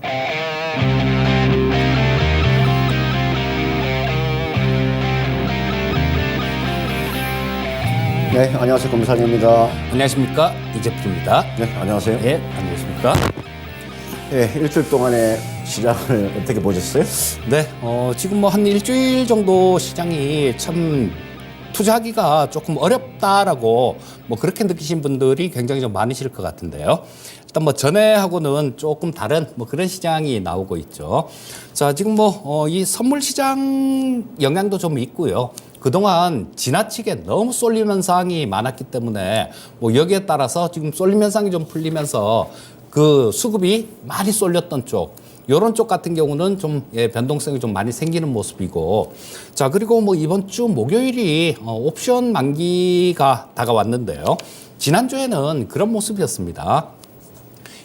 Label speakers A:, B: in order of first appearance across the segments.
A: 네, 안녕하세요. 검사님입니다.
B: 안녕하십니까, 이재필입니다.
A: 네, 안녕하세요.
B: 네, 안녕하십니까.
A: 네, 일주일 동안의 시장을 어떻게 보셨어요?
B: 네, 지금 뭐 한 일주일 정도 시장이 참 투자하기가 조금 어렵다라고 뭐 그렇게 느끼신 분들이 굉장히 좀 많으실 것 같은데요. 일단 뭐 전에하고는 조금 다른 뭐 그런 시장이 나오고 있죠. 자, 지금 뭐 이 선물 시장 영향도 좀 있고요. 그동안 지나치게 너무 쏠림 현상이 많았기 때문에 뭐 여기에 따라서 지금 쏠림 현상이 좀 풀리면서 그 수급이 많이 쏠렸던 쪽, 요런 쪽 같은 경우는 좀 변동성이 좀 많이 생기는 모습이고, 자, 그리고 뭐 이번 주 목요일이 옵션 만기가 다가왔는데요. 지난주에는 그런 모습이었습니다.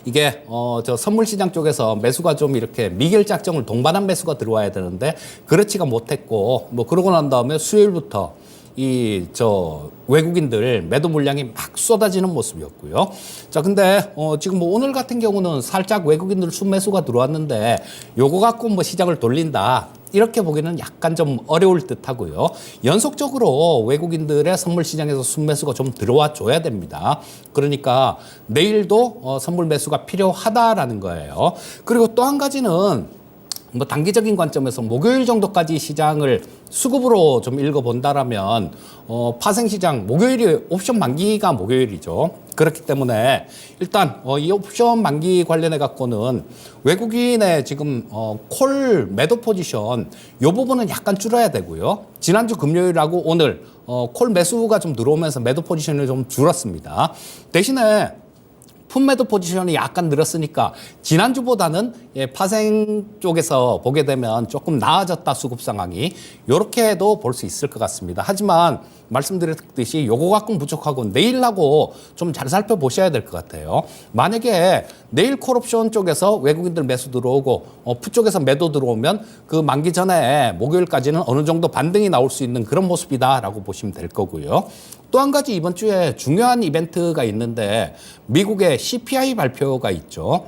B: 이게 저 선물 시장 쪽에서 매수가 좀 이렇게 미결 작정을 동반한 매수가 들어와야 되는데 그렇지가 못했고, 뭐 그러고 난 다음에 수요일부터 이 저 외국인들 매도 물량이 막 쏟아지는 모습이었고요. 자, 근데 지금 뭐 오늘 같은 경우는 살짝 외국인들 순매수가 들어왔는데 요거 갖고 뭐 시장을 돌린다, 이렇게 보기는 약간 좀 어려울 듯 하고요. 연속적으로 외국인들의 선물 시장에서 순매수가 좀 들어와 줘야 됩니다. 그러니까 내일도 선물 매수가 필요하다라는 거예요. 그리고 또 한 가지는 뭐 단기적인 관점에서 목요일 정도까지 시장을 수급으로 좀 읽어본다라면 파생시장 목요일이 옵션 만기가 목요일이죠. 그렇기 때문에 일단 이 옵션 만기 관련해 갖고는 외국인의 지금 콜 매도 포지션 요 부분은 약간 줄여야 되고요. 지난주 금요일하고 오늘 콜 매수가 좀 들어오면서 매도 포지션이 좀 줄었습니다. 대신에 풋매도 포지션이 약간 늘었으니까 지난주보다는 파생 쪽에서 보게 되면 조금 나아졌다, 수급 상황이. 이렇게도 볼 수 있을 것 같습니다. 하지만 말씀드렸듯이 요거 갖고는 부족하고 내일하고 좀 잘 살펴보셔야 될 것 같아요. 만약에 내일 콜옵션 쪽에서 외국인들 매수 들어오고 풋 쪽에서 매도 들어오면 그 만기 전에 목요일까지는 어느 정도 반등이 나올 수 있는 그런 모습이다라고 보시면 될 거고요. 또 한 가지 이번 주에 중요한 이벤트가 있는데 미국의 CPI 발표가 있죠.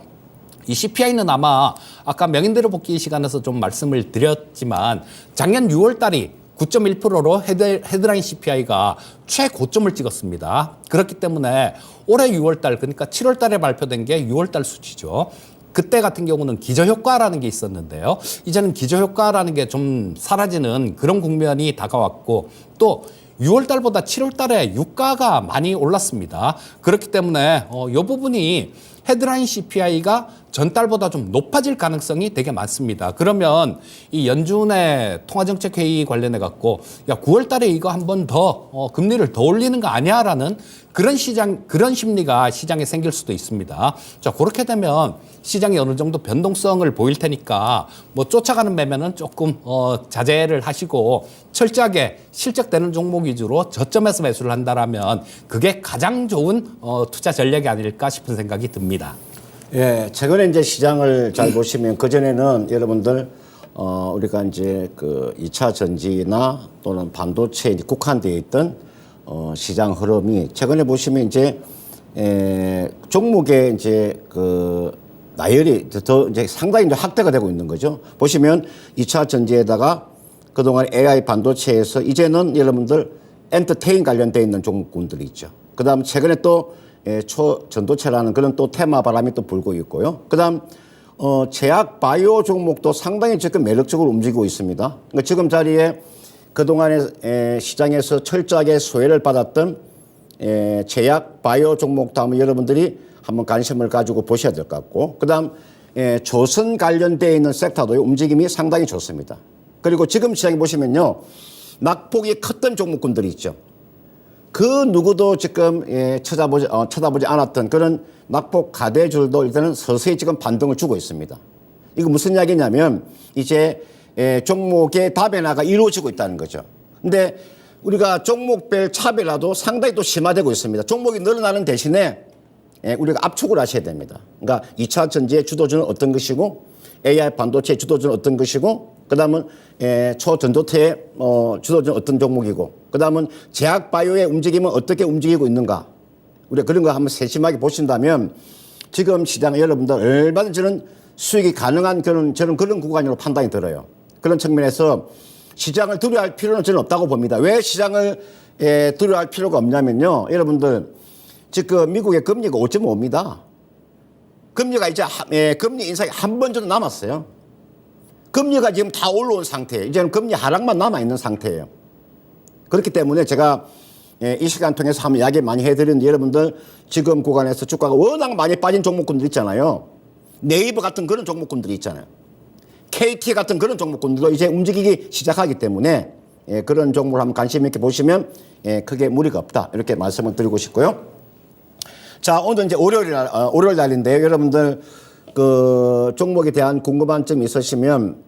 B: 이 CPI는 아마 아까 명인대로 복귀 시간에서 좀 말씀을 드렸지만 작년 6월 달이 9.1%로 헤드라인 CPI가 최고점을 찍었습니다. 그렇기 때문에 올해 6월 달, 그러니까 7월 달에 발표된 게 6월 달 수치죠. 그때 같은 경우는 기저효과라는 게 있었는데요. 이제는 기저효과라는 게 좀 사라지는 그런 국면이 다가왔고, 또 6월 달보다 7월 달에 유가가 많이 올랐습니다. 그렇기 때문에 이 부분이 헤드라인 CPI가 전달보다 좀 높아질 가능성이 되게 많습니다. 그러면 이 연준의 통화정책회의 관련해 갖고 야, 9월 달에 이거 한 번 더 금리를 더 올리는 거 아니야라는 그런 심리가 시장에 생길 수도 있습니다. 자, 그렇게 되면 시장이 어느 정도 변동성을 보일 테니까 뭐 쫓아가는 매매는 조금 자제를 하시고 철저하게 실적되는 종목 위주로 저점에서 매수를 한다라면 그게 가장 좋은 투자 전략이 아닐까 싶은 생각이 듭니다.
A: 예, 최근에 이제 시장을 잘 보시면 그전에는 여러분들 우리가 이제 그 2차 전지나 또는 반도체에 국한되어 있던 시장 흐름이 최근에 보시면 이제 종목의 이제 그 나열이 더 이제 상당히 이제 확대가 되고 있는 거죠. 보시면 2차 전지에다가 그동안 AI 반도체에서 이제는 여러분들 엔터테인 관련되어 있는 종목군들이 있죠. 그 다음 최근에 또 초전도체라는 그런 또 테마 바람이 또 불고 있고요. 그 다음 제약 바이오 종목도 상당히 지금 매력적으로 움직이고 있습니다. 그러니까 지금 자리에 그동안에 시장에서 철저하게 소외를 받았던 제약 바이오 종목도 한번 여러분들이 한번 관심을 가지고 보셔야 될 것 같고, 그 다음 조선 관련되어 있는 섹터도 움직임이 상당히 좋습니다. 그리고 지금 시장에 보시면요, 낙폭이 컸던 종목군들이 있죠. 그 누구도 지금 쳐다보지 않았던 그런 낙폭 가대줄도 일단은 서서히 지금 반등을 주고 있습니다. 이거 무슨 이야기냐면 이제 종목의 다변화가 이루어지고 있다는 거죠. 근데 우리가 종목별 차별화도 상당히 또 심화되고 있습니다. 종목이 늘어나는 대신에 우리가 압축을 하셔야 됩니다. 그러니까 2차 전지의 주도주는 어떤 것이고 AI 반도체의 주도주는 어떤 것이고, 그 다음은 초전도체의 주도주는 어떤 종목이고, 그 다음은 제약 바이오의 움직임은 어떻게 움직이고 있는가. 우리가 그런 거 한번 세심하게 보신다면 지금 시장에 여러분들 얼마든지 저는 수익이 가능한 저는 그런 구간으로 판단이 들어요. 그런 측면에서 시장을 두려워할 필요는 저는 없다고 봅니다. 왜 시장을 두려워할 필요가 없냐면요. 여러분들 지금 미국의 금리가 5.5입니다. 금리가 이제 금리 인상이 한 번 정도 남았어요. 금리가 지금 다 올라온 상태예요. 이제는 금리 하락만 남아있는 상태예요. 그렇기 때문에 제가 이 시간 통해서 한번 이야기 많이 해드리는데 여러분들 지금 구간에서 주가가 워낙 많이 빠진 종목군들 있잖아요. 네이버 같은 그런 종목군들이 있잖아요. KT 같은 그런 종목군들도 이제 움직이기 시작하기 때문에 그런 종목을 한번 관심 있게 보시면 크게 무리가 없다. 이렇게 말씀을 드리고 싶고요. 자, 오늘 이제 월요일 날인데요. 여러분들 그 종목에 대한 궁금한 점이 있으시면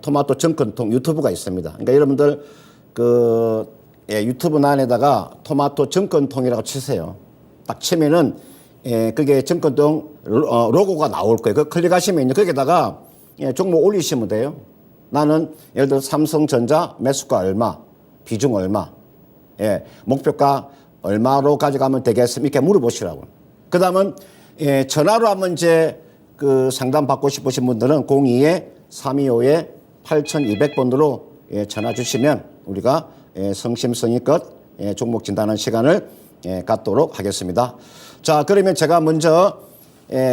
A: 토마토 정권통 유튜브가 있습니다. 그러니까 여러분들 그 유튜브 난에다가 토마토 정권통이라고 치세요. 딱 치면은 그게 정권통 로고가 나올 거예요. 그 클릭하시면 거기다가 종목 올리시면 돼요. 나는 예를 들어 삼성전자 매수가 얼마, 비중 얼마, 목표가 얼마로 가져가면 되겠습니까? 이렇게 물어보시라고. 그 다음은 전화로 한번 이제 그 상담 받고 싶으신 분들은 02-325-8200번으로 전화 주시면 우리가 성심성의껏 종목 진단하는 시간을 갖도록 하겠습니다. 자, 그러면 제가 먼저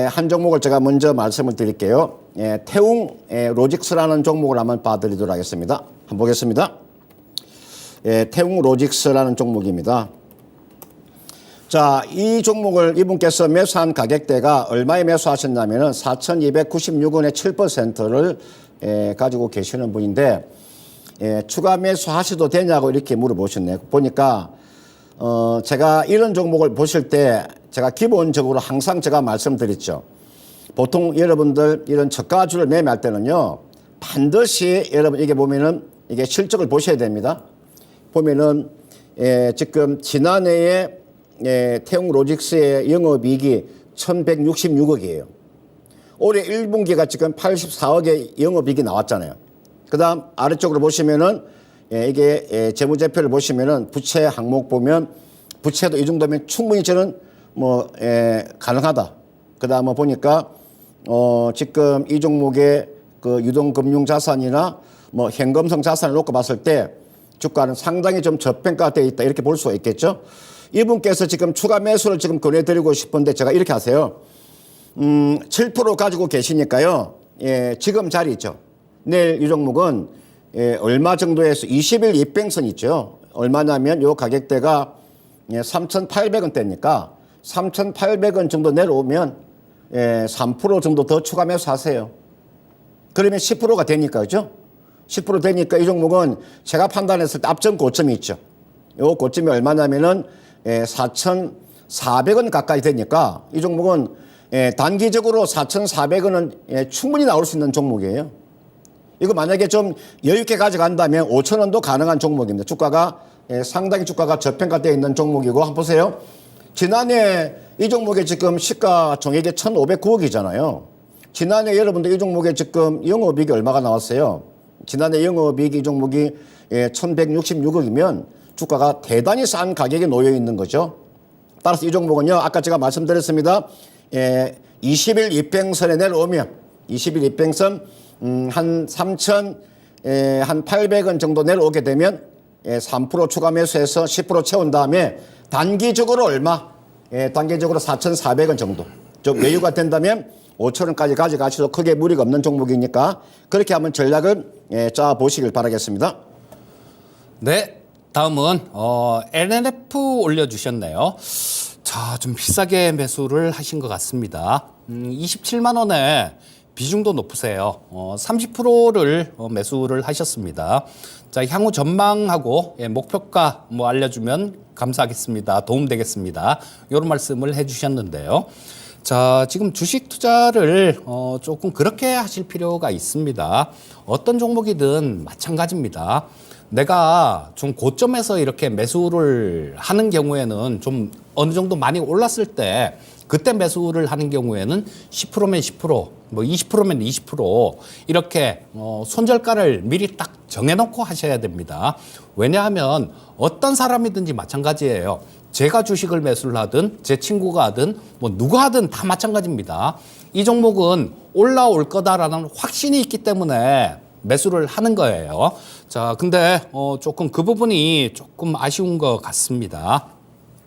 A: 한 종목을 제가 먼저 말씀을 드릴게요. 태웅 로직스라는 종목을 한번 봐드리도록 하겠습니다. 한번 보겠습니다. 태웅 로직스라는 종목입니다. 자, 이 종목을 이분께서 매수한 가격대가 얼마에 매수하셨냐면은 4,296원의 7%를 가지고 계시는 분인데 추가 매수하셔도 되냐고 이렇게 물어보셨네요. 보니까 제가 이런 종목을 보실 때 제가 기본적으로 항상 제가 말씀드렸죠. 보통 여러분들 이런 저가주를 매매할 때는요, 반드시 여러분 이게 보면은 이게 실적을 보셔야 됩니다. 보면은 지금 지난해에 태웅 로직스의 영업이익이 1,166억이에요. 올해 1분기가 지금 84억의 영업이익이 나왔잖아요. 그 다음 아래쪽으로 보시면은 이게 재무제표를 보시면은 부채 항목 보면 부채도 이 정도면 충분히 저는 가능하다. 그 다음에 보니까 지금 이 종목의 그 유동금융자산이나 현금성 자산을 놓고 봤을 때 주가는 상당히 좀 저평가되어 있다. 이렇게 볼 수가 있겠죠. 이분께서 지금 추가 매수를 지금 권해드리고 싶은데 제가 이렇게 하세요. 7% 가지고 계시니까요. 지금 자리 있죠. 내일 이 종목은 얼마 정도에서 20일 입병선 있죠. 얼마냐면 요 가격대가 3,800원대니까 3,800원 정도 내려오면 3% 정도 더 추가 매수하세요. 그러면 10%가 되니까 그죠? 10% 되니까 이 종목은 제가 판단했을 때 앞전 고점이 있죠. 요 고점이 얼마냐면은 4,400원 가까이 되니까 이 종목은 단기적으로 4,400원은 충분히 나올 수 있는 종목이에요. 이거 만약에 좀 여유있게 가져간다면 5,000원도 가능한 종목입니다. 주가가 상당히 주가가 저평가되어 있는 종목이고 한번 보세요. 지난해 이 종목의 지금 시가 총액이 1,509억이잖아요. 지난해 여러분들 이 종목의 지금 영업이익이 얼마가 나왔어요? 지난해 영업이익이 이 종목이 1,166억이면 주가가 대단히 싼 가격에 놓여 있는 거죠. 따라서 이 종목은요, 아까 제가 말씀드렸습니다. 20일 입병선에 내려오면 20일 입병선 한 3,800원 정도 내려오게 되면 3% 추가 매수해서 10% 채운 다음에 단기적으로 얼마? 단기적으로 4,400원 정도. 좀 여유가 된다면 5,000원까지 가져가셔도 크게 무리가 없는 종목이니까 그렇게 한번 전략을 짜 보시길 바라겠습니다.
B: 네. 다음은 LNF 올려주셨네요. 자, 좀 비싸게 매수를 하신 것 같습니다. 27만 원에 비중도 높으세요. 30%를 매수를 하셨습니다. 자, 향후 전망하고 목표가 알려주면 감사하겠습니다. 도움되겠습니다. 이런 말씀을 해주셨는데요. 자, 지금 주식 투자를 조금 그렇게 하실 필요가 있습니다. 어떤 종목이든 마찬가지입니다. 내가 좀 고점에서 이렇게 매수를 하는 경우에는 좀 어느 정도 많이 올랐을 때 그때 매수를 하는 경우에는 10%면 10%, 20%면 20% 이렇게 손절가를 미리 딱 정해놓고 하셔야 됩니다. 왜냐하면 어떤 사람이든지 마찬가지예요. 제가 주식을 매수를 하든 제 친구가 하든 뭐 누가 하든 다 마찬가지입니다. 이 종목은 올라올 거다라는 확신이 있기 때문에 매수를 하는 거예요. 자, 근데 조금 그 부분이 조금 아쉬운 것 같습니다.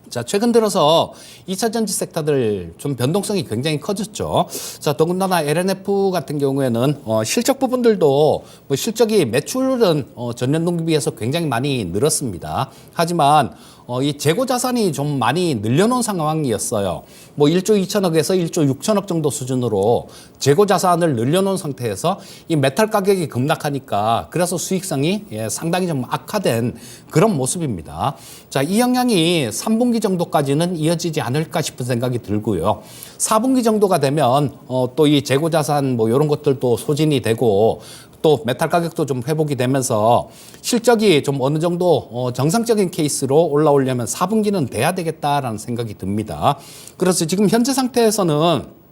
B: 자, 최근 들어서 2차 전지 섹터들 좀 변동성이 굉장히 커졌죠. 자, 더군다나 LNF 같은 경우에는 실적 부분들도 뭐 실적이 매출은 전년 동기 비해서 굉장히 많이 늘었습니다. 하지만 이 재고 자산이 좀 많이 늘려놓은 상황이었어요. 뭐 1조 2천억에서 1조 6천억 정도 수준으로 재고 자산을 늘려놓은 상태에서 이 메탈 가격이 급락하니까 그래서 수익성이 상당히 좀 악화된 그런 모습입니다. 자, 이 영향이 3분기 정도까지는 이어지지 않을까 싶은 생각이 들고요. 4분기 정도가 되면 또 이 재고 자산 뭐 이런 것들도 소진이 되고 또 메탈 가격도 좀 회복이 되면서 실적이 좀 어느 정도 정상적인 케이스로 올라오려면 4분기는 돼야 되겠다라는 생각이 듭니다. 그래서 지금 현재 상태에서는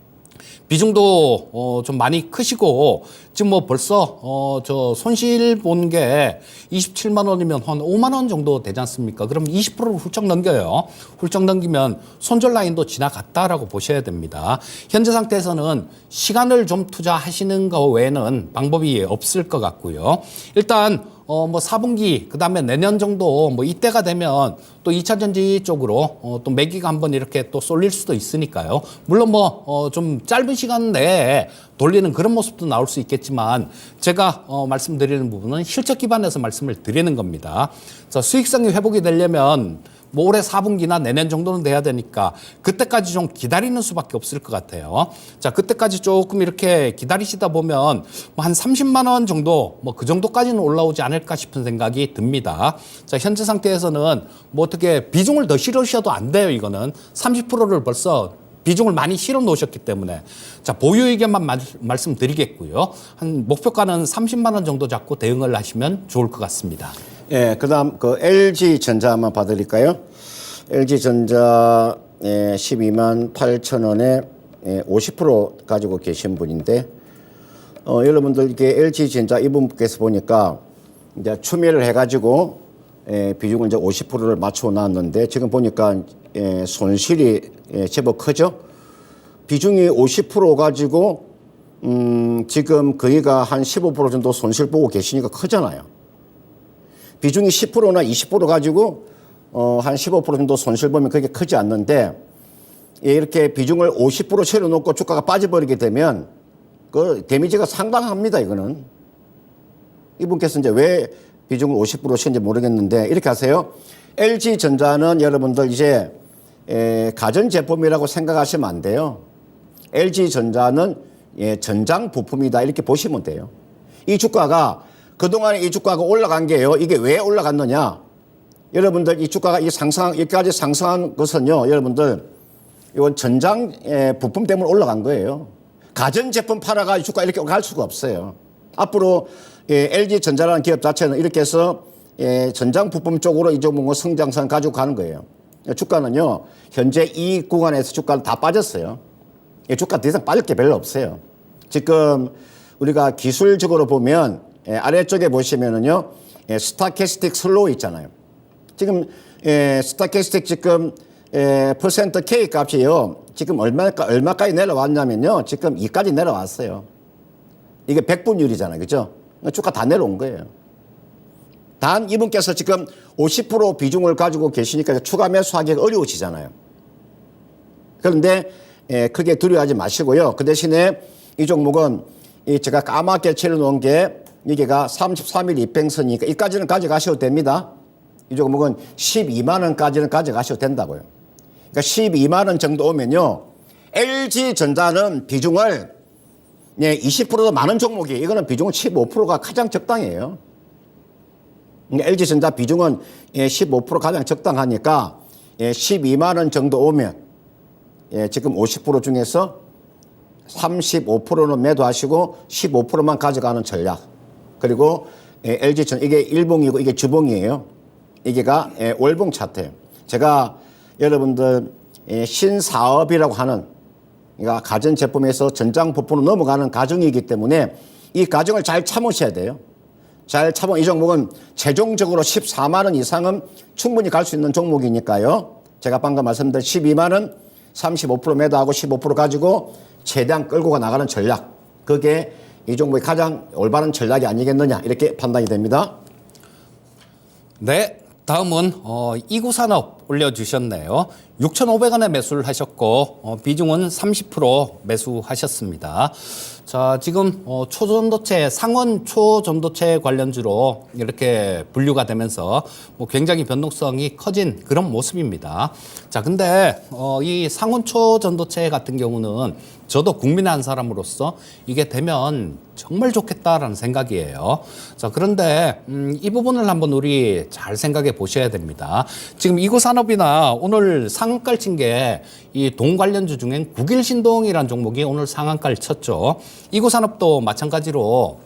B: 비중도 좀 많이 크시고 지금 뭐 벌써 저 손실 본 게 27만 원이면 한 5만 원 정도 되지 않습니까? 그럼 20%를 훌쩍 넘겨요. 훌쩍 넘기면 손절 라인도 지나갔다라고 보셔야 됩니다. 현재 상태에서는 시간을 좀 투자하시는 거 외에는 방법이 없을 것 같고요. 일단 뭐 4분기 그다음에 내년 정도 뭐 이때가 되면 또 2차 전지 쪽으로 또 매기가 한번 이렇게 또 쏠릴 수도 있으니까요. 물론 뭐 좀 짧은 시간 내에 돌리는 그런 모습도 나올 수 있겠지만 제가 말씀드리는 부분은 실적 기반에서 말씀을 드리는 겁니다. 자, 수익성이 회복이 되려면 뭐 올해 4분기나 내년 정도는 돼야 되니까 그때까지 좀 기다리는 수밖에 없을 것 같아요. 자, 그때까지 조금 이렇게 기다리시다 보면 뭐 한 30만 원 정도 뭐 그 정도까지는 올라오지 않을까 싶은 생각이 듭니다. 자, 현재 상태에서는 뭐 어떻게 비중을 더 실으셔도 안 돼요. 이거는 30%를 벌써 비중을 많이 실어 놓으셨기 때문에 자, 보유 의견만 말씀드리겠고요. 한 목표가는 30만 원 정도 잡고 대응을 하시면 좋을 것 같습니다.
A: 예, 그다음 그 LG 전자 한번 봐드릴까요? LG 전자 12만 8천 원에 50% 가지고 계신 분인데 여러분들 이게 LG 전자 이분께서 보니까 이제 추매를 해가지고 비중을 이제 50%를 맞춰 놨는데 지금 보니까 손실이 제법 크죠. 비중이 50% 가지고 지금 거의가 한 15% 정도 손실 보고 계시니까 크잖아요. 비중이 10%나 20% 가지고 한 15% 정도 손실 보면 그게 크지 않는데 이렇게 비중을 50% 채워놓고 주가가 빠져버리게 되면 그 데미지가 상당합니다. 이거는 이분께서 이제 왜 비중을 50% 채운지 모르겠는데 이렇게 하세요. LG 전자는 여러분들 이제 가전제품이라고 생각하시면 안 돼요. LG 전자는 전장 부품이다 이렇게 보시면 돼요. 이 주가가 그동안에 이 주가가 올라간 게요. 이게 왜 올라갔느냐? 여러분들 이 주가가 여기까지 상승한 것은요. 여러분들 이건 전장 부품 때문에 올라간 거예요. 가전제품 팔아가 이 주가 이렇게 갈 수가 없어요. 앞으로 LG 전자라는 기업 자체는 이렇게 해서 전장 부품 쪽으로 이 종목은 성장선 가지고 가는 거예요. 주가는요. 현재 이 구간에서 주가는 다 빠졌어요. 주가 더 이상 빠질 게 별로 없어요. 지금 우리가 기술적으로 보면 아래쪽에 보시면은요, 스타캐스틱 슬로우 있잖아요. 지금, 스타캐스틱 지금, 퍼센트 K 값이요. 지금 얼마까지 내려왔냐면요. 지금 2까지 내려왔어요. 이게 100분율이잖아요. 그죠? 주가 다 내려온 거예요. 단 이분께서 지금 50% 비중을 가지고 계시니까 추가 매수하기가 어려우시잖아요. 그런데, 크게 두려워하지 마시고요. 그 대신에 이 종목은 제가 까맣게 칠해놓은 게 이게가 33일 이평선이니까 이까지는 가져가셔도 됩니다. 이 종목은 12만 원까지는 가져가셔도 된다고요. 그러니까 12만 원 정도 오면요. LG 전자는 비중을 20%도 많은 종목이 이거는 비중은 15%가 가장 적당해요. 그러니까 LG 전자 비중은 15% 가장 적당하니까 12만 원 정도 오면 지금 50% 중에서 35%는 매도하시고 15%만 가져가는 전략. 그리고 LG전 이게 일봉이고 이게 주봉이에요. 이게가 월봉 차트예요. 제가 여러분들 신사업이라고 하는 그러니까 가전제품에서 전장 부품으로 넘어가는 과정이기 때문에 이 과정을 잘 참으셔야 돼요. 잘 참으면 이 종목은 최종적으로 14만 원 이상은 충분히 갈 수 있는 종목이니까요. 제가 방금 말씀드린 12만 원 35% 매도하고 15% 가지고 최대한 끌고 나가는 전략. 그게 이 종목의 가장 올바른 전략이 아니겠느냐 이렇게 판단이 됩니다.
B: 네, 다음은 이구산업 올려주셨네요. 6,500원에 매수를 하셨고 비중은 30% 매수하셨습니다. 자, 지금 초전도체, 상원 초전도체 관련주로 이렇게 분류가 되면서 굉장히 변동성이 커진 그런 모습입니다. 자, 근데 이 상원 초전도체 같은 경우는 저도 국민의 한 사람으로서 이게 되면 정말 좋겠다라는 생각이에요. 자, 그런데 이 부분을 한번 우리 잘 생각해 보셔야 됩니다. 지금 이구산업이나 오늘 상한가를 친 게 이 동 관련주 중엔 국일신동이라는 종목이 오늘 상한가를 쳤죠. 이구산업도 마찬가지로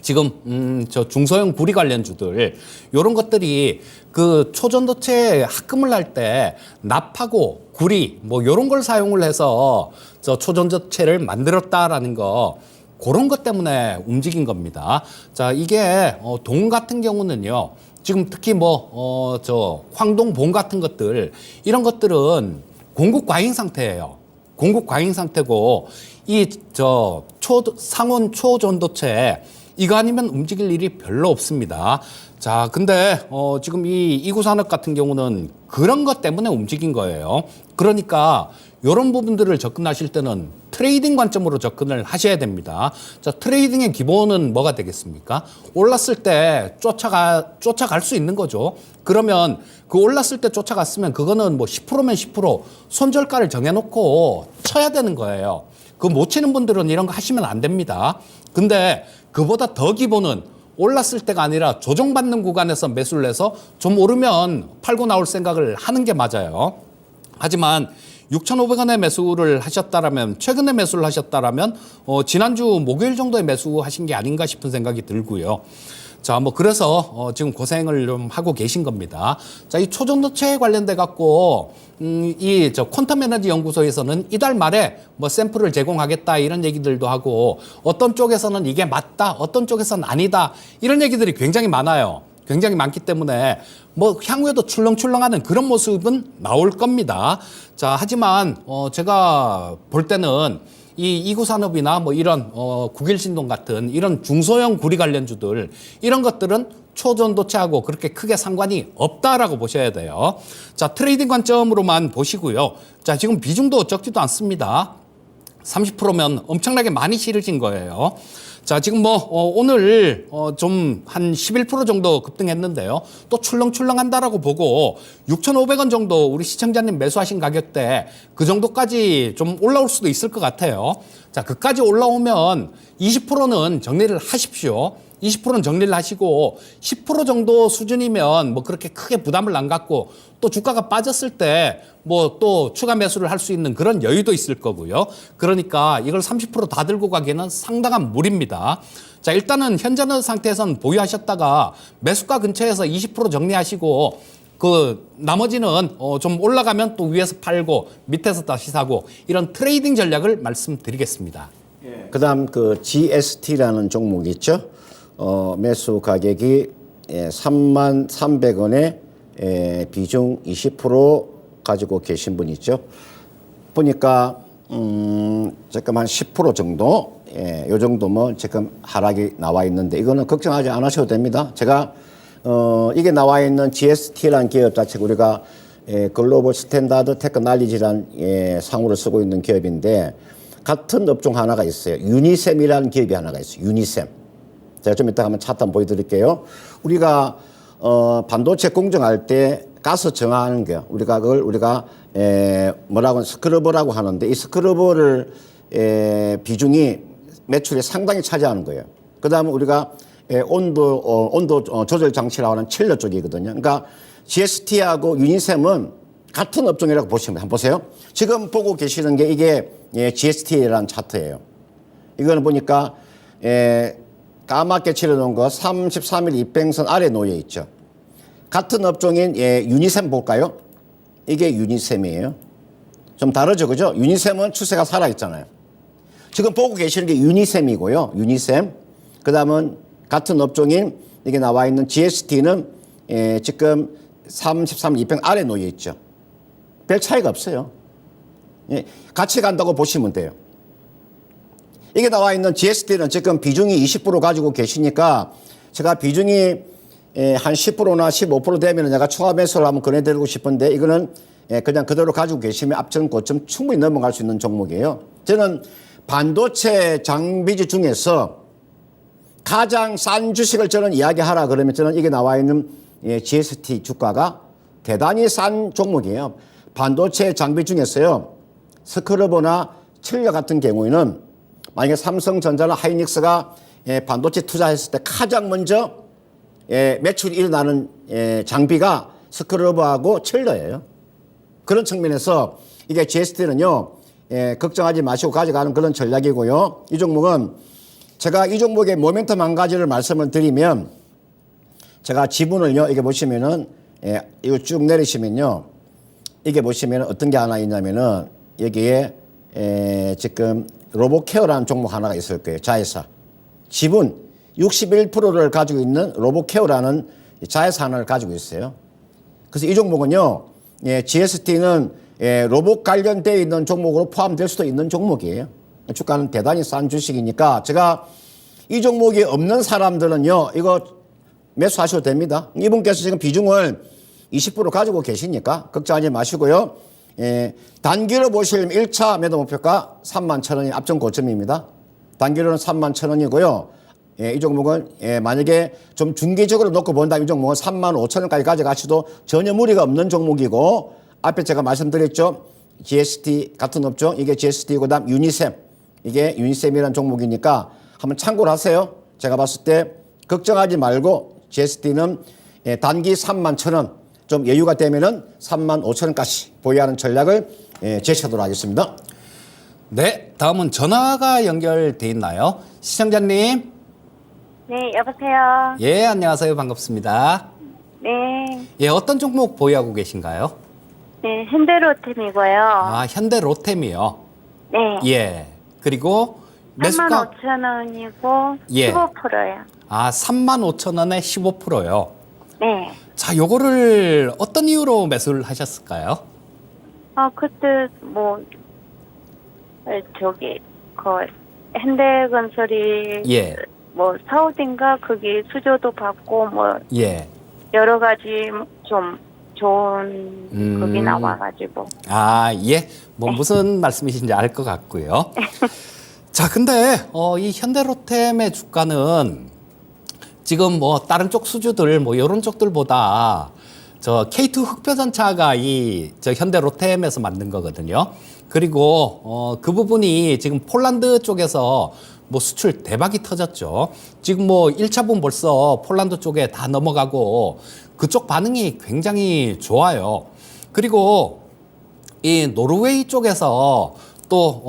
B: 지금 저 중소형 구리 관련주들 요런 것들이 그 초전도체 합금을 할 때 납하고 구리 뭐 요런 걸 사용을 해서 저 초전도체를 만들었다라는 거 그런 것 때문에 움직인 겁니다. 자, 이게 동 같은 경우는요. 지금 특히 저 황동봉 같은 것들 이런 것들은 공급 과잉 상태예요. 공급 과잉 상태고 이 저 상온 초전도체 이거 아니면 움직일 일이 별로 없습니다. 자, 근데 지금 이 이구산업 같은 경우는 그런 것 때문에 움직인 거예요. 그러니까 이런 부분들을 접근하실 때는 트레이딩 관점으로 접근을 하셔야 됩니다. 자, 트레이딩의 기본은 뭐가 되겠습니까? 올랐을 때 쫓아갈 수 있는 거죠. 그러면 그 올랐을 때 쫓아갔으면 그거는 뭐 10%면 10% 손절가를 정해놓고 쳐야 되는 거예요. 그 못 치는 분들은 이런 거 하시면 안 됩니다. 근데 그보다 더 기본은 올랐을 때가 아니라 조정받는 구간에서 매수를 해서 좀 오르면 팔고 나올 생각을 하는 게 맞아요. 하지만 6,500원에 매수를 하셨다라면 최근에 매수를 하셨다라면 지난주 목요일 정도에 매수하신 게 아닌가 싶은 생각이 들고요. 자, 뭐 그래서 지금 고생을 좀 하고 계신 겁니다. 자, 이 초전도체에 관련돼 갖고 이 저 퀀텀 에너지 연구소에서는 이달 말에 뭐 샘플을 제공하겠다 이런 얘기들도 하고 어떤 쪽에서는 이게 맞다, 어떤 쪽에서는 아니다 이런 얘기들이 굉장히 많아요. 굉장히 많기 때문에 뭐 향후에도 출렁출렁하는 그런 모습은 나올 겁니다. 자, 하지만 제가 볼 때는 이 이구산업이나 뭐 이런 국일신동 같은 이런 중소형 구리 관련주들 이런 것들은 초전도체하고 그렇게 크게 상관이 없다라고 보셔야 돼요. 자, 트레이딩 관점으로만 보시고요. 자, 지금 비중도 적지도 않습니다. 30%면 엄청나게 많이 실어진 거예요. 자, 지금 오늘 좀 한 11% 정도 급등했는데요. 또 출렁출렁 한다라고 보고 6,500원 정도 우리 시청자님 매수하신 가격대 그 정도까지 좀 올라올 수도 있을 것 같아요. 자, 그까지 올라오면 20%는 정리를 하십시오. 20%는 정리를 하시고 10% 정도 수준이면 뭐 그렇게 크게 부담을 안 갖고 또 주가가 빠졌을 때 뭐 또 추가 매수를 할 수 있는 그런 여유도 있을 거고요. 그러니까 이걸 30% 다 들고 가기에는 상당한 무리입니다. 자, 일단은 현재는 상태에서는 보유하셨다가 매수가 근처에서 20% 정리하시고 그 나머지는 좀 올라가면 또 위에서 팔고 밑에서 다시 사고 이런 트레이딩 전략을 말씀드리겠습니다.
A: 그다음 그 GST라는 종목이 있죠. 매수 가격이 33,300원에 비중 20% 가지고 계신 분이 있죠. 보니까 지금 한 10% 정도, 요 정도면 지금 하락이 나와 있는데 이거는 걱정하지 않으셔도 됩니다. 제가 이게 나와 있는 GST라는 기업 자체가 우리가 글로벌 스탠다드 테크놀로지라는 상호를 쓰고 있는 기업인데 같은 업종 하나가 있어요. 유니셈이라는 기업이 하나가 있어요. 유니셈. 제가 좀 이따가 한번 차트 한번 보여드릴게요. 우리가 반도체 공정할 때 가스 정화하는 거예요. 우리가 그걸 뭐라고 스크러버라고 하는데 이 스크러버를 비중이 매출에 상당히 차지하는 거예요. 그다음에 우리가 온도 조절 장치라고 하는 칠러 쪽이거든요. 그러니까 GST하고 유니셈은 같은 업종이라고 보시면 돼요. 한번 보세요. 지금 보고 계시는 게 이게 GST라는 차트예요. 이거는 보니까 까맣게 칠해놓은 거 33일 이평선 아래 놓여 있죠. 같은 업종인 유니셈 볼까요? 이게 유니셈이에요. 좀 다르죠, 그죠? 유니셈은 추세가 살아있잖아요. 지금 보고 계시는 게 유니셈이고요. 유니셈. 그 다음은 같은 업종인 이게 나와 있는 GST는 지금 33일 이평 아래 놓여 있죠. 별 차이가 없어요. 예, 같이 간다고 보시면 돼요. 이게 나와 있는 GST는 지금 비중이 20% 가지고 계시니까 제가 비중이 한 10%나 15% 되면 내가 추가 매수를 한번 권해드리고 싶은데 이거는 그냥 그대로 가지고 계시면 앞전 고점 충분히 넘어갈 수 있는 종목이에요. 저는 반도체 장비주 중에서 가장 싼 주식을 저는 이야기하라 그러면 저는 이게 나와 있는 GST 주가가 대단히 싼 종목이에요. 반도체 장비 중에서요. 스크러버나 칠려 같은 경우에는 만약에 삼성전자나 하이닉스가 반도체 투자했을 때 가장 먼저 매출이 일어나는 장비가 스크러버하고 칠러예요. 그런 측면에서 이게 GST는요. 걱정하지 마시고 가져가는 그런 전략이고요. 이 종목은 제가 이 종목의 모멘텀 한 가지를 말씀을 드리면 제가 지분을요. 이게 보시면은 이거 쭉 내리시면요. 이게 보시면 어떤 게 하나 있냐면은 여기에 지금 로보케어라는 종목 하나가 있을 거예요. 자회사. 지분 61%를 가지고 있는 로보케어라는 자회사 하나를 가지고 있어요. 그래서 이 종목은요. GST는 로봇 관련되어 있는 종목으로 포함될 수도 있는 종목이에요. 주가는 대단히 싼 주식이니까 제가 이 종목이 없는 사람들은요. 이거 매수하셔도 됩니다. 이분께서 지금 비중을 20% 가지고 계시니까 걱정하지 마시고요. 단기로 보시면 1차 매도 목표가 31,000원이 앞전 고점입니다. 단기로는 31,000원이고요. 이 종목은 만약에 좀 중기적으로 놓고 본다면 이 종목은 35,000원까지 가져가셔도 전혀 무리가 없는 종목이고 앞에 제가 말씀드렸죠. GST 같은 업종 이게 GST고 그다음 유니셈 이게 유니셈이라는 종목이니까 한번 참고를 하세요. 제가 봤을 때 걱정하지 말고 GST는 단기 31,000원 좀 여유가 되면은 35,000원까지 보유하는 전략을 제시하도록 하겠습니다.
B: 네, 다음은 전화가 연결돼 있나요? 시청자님.
C: 네, 여보세요.
B: 예, 안녕하세요. 반갑습니다.
C: 네,
B: 예, 어떤 종목 보유하고 계신가요?
C: 네, 현대로템이고요.
B: 아, 현대 로템이요.
C: 네,
B: 예. 그리고 매수가
C: 35,000원이고
B: 예.
C: 15%요.
B: 아, 35,000원에 15%요.
C: 네.
B: 자, 요거를 어떤 이유로 매수를 하셨을까요?
C: 그때 저기 그 현대건설이
B: 예.
C: 사우디인가 거기 수조도 받고
B: 예.
C: 여러 가지 좀 좋은 거기 나와가지고.
B: 아, 예. 무슨 말씀이신지 알 것 같고요. 자, 근데 이 현대로템의 주가는 지금 다른 쪽 수주들 이런 쪽들보다 저 K2 흑표전차가 저 현대로템에서 만든 거거든요. 그리고 그 부분이 지금 폴란드 쪽에서 수출 대박이 터졌죠. 지금 1차 분 벌써 폴란드 쪽에 다 넘어가고 그쪽 반응이 굉장히 좋아요. 그리고 이 노르웨이 쪽에서 또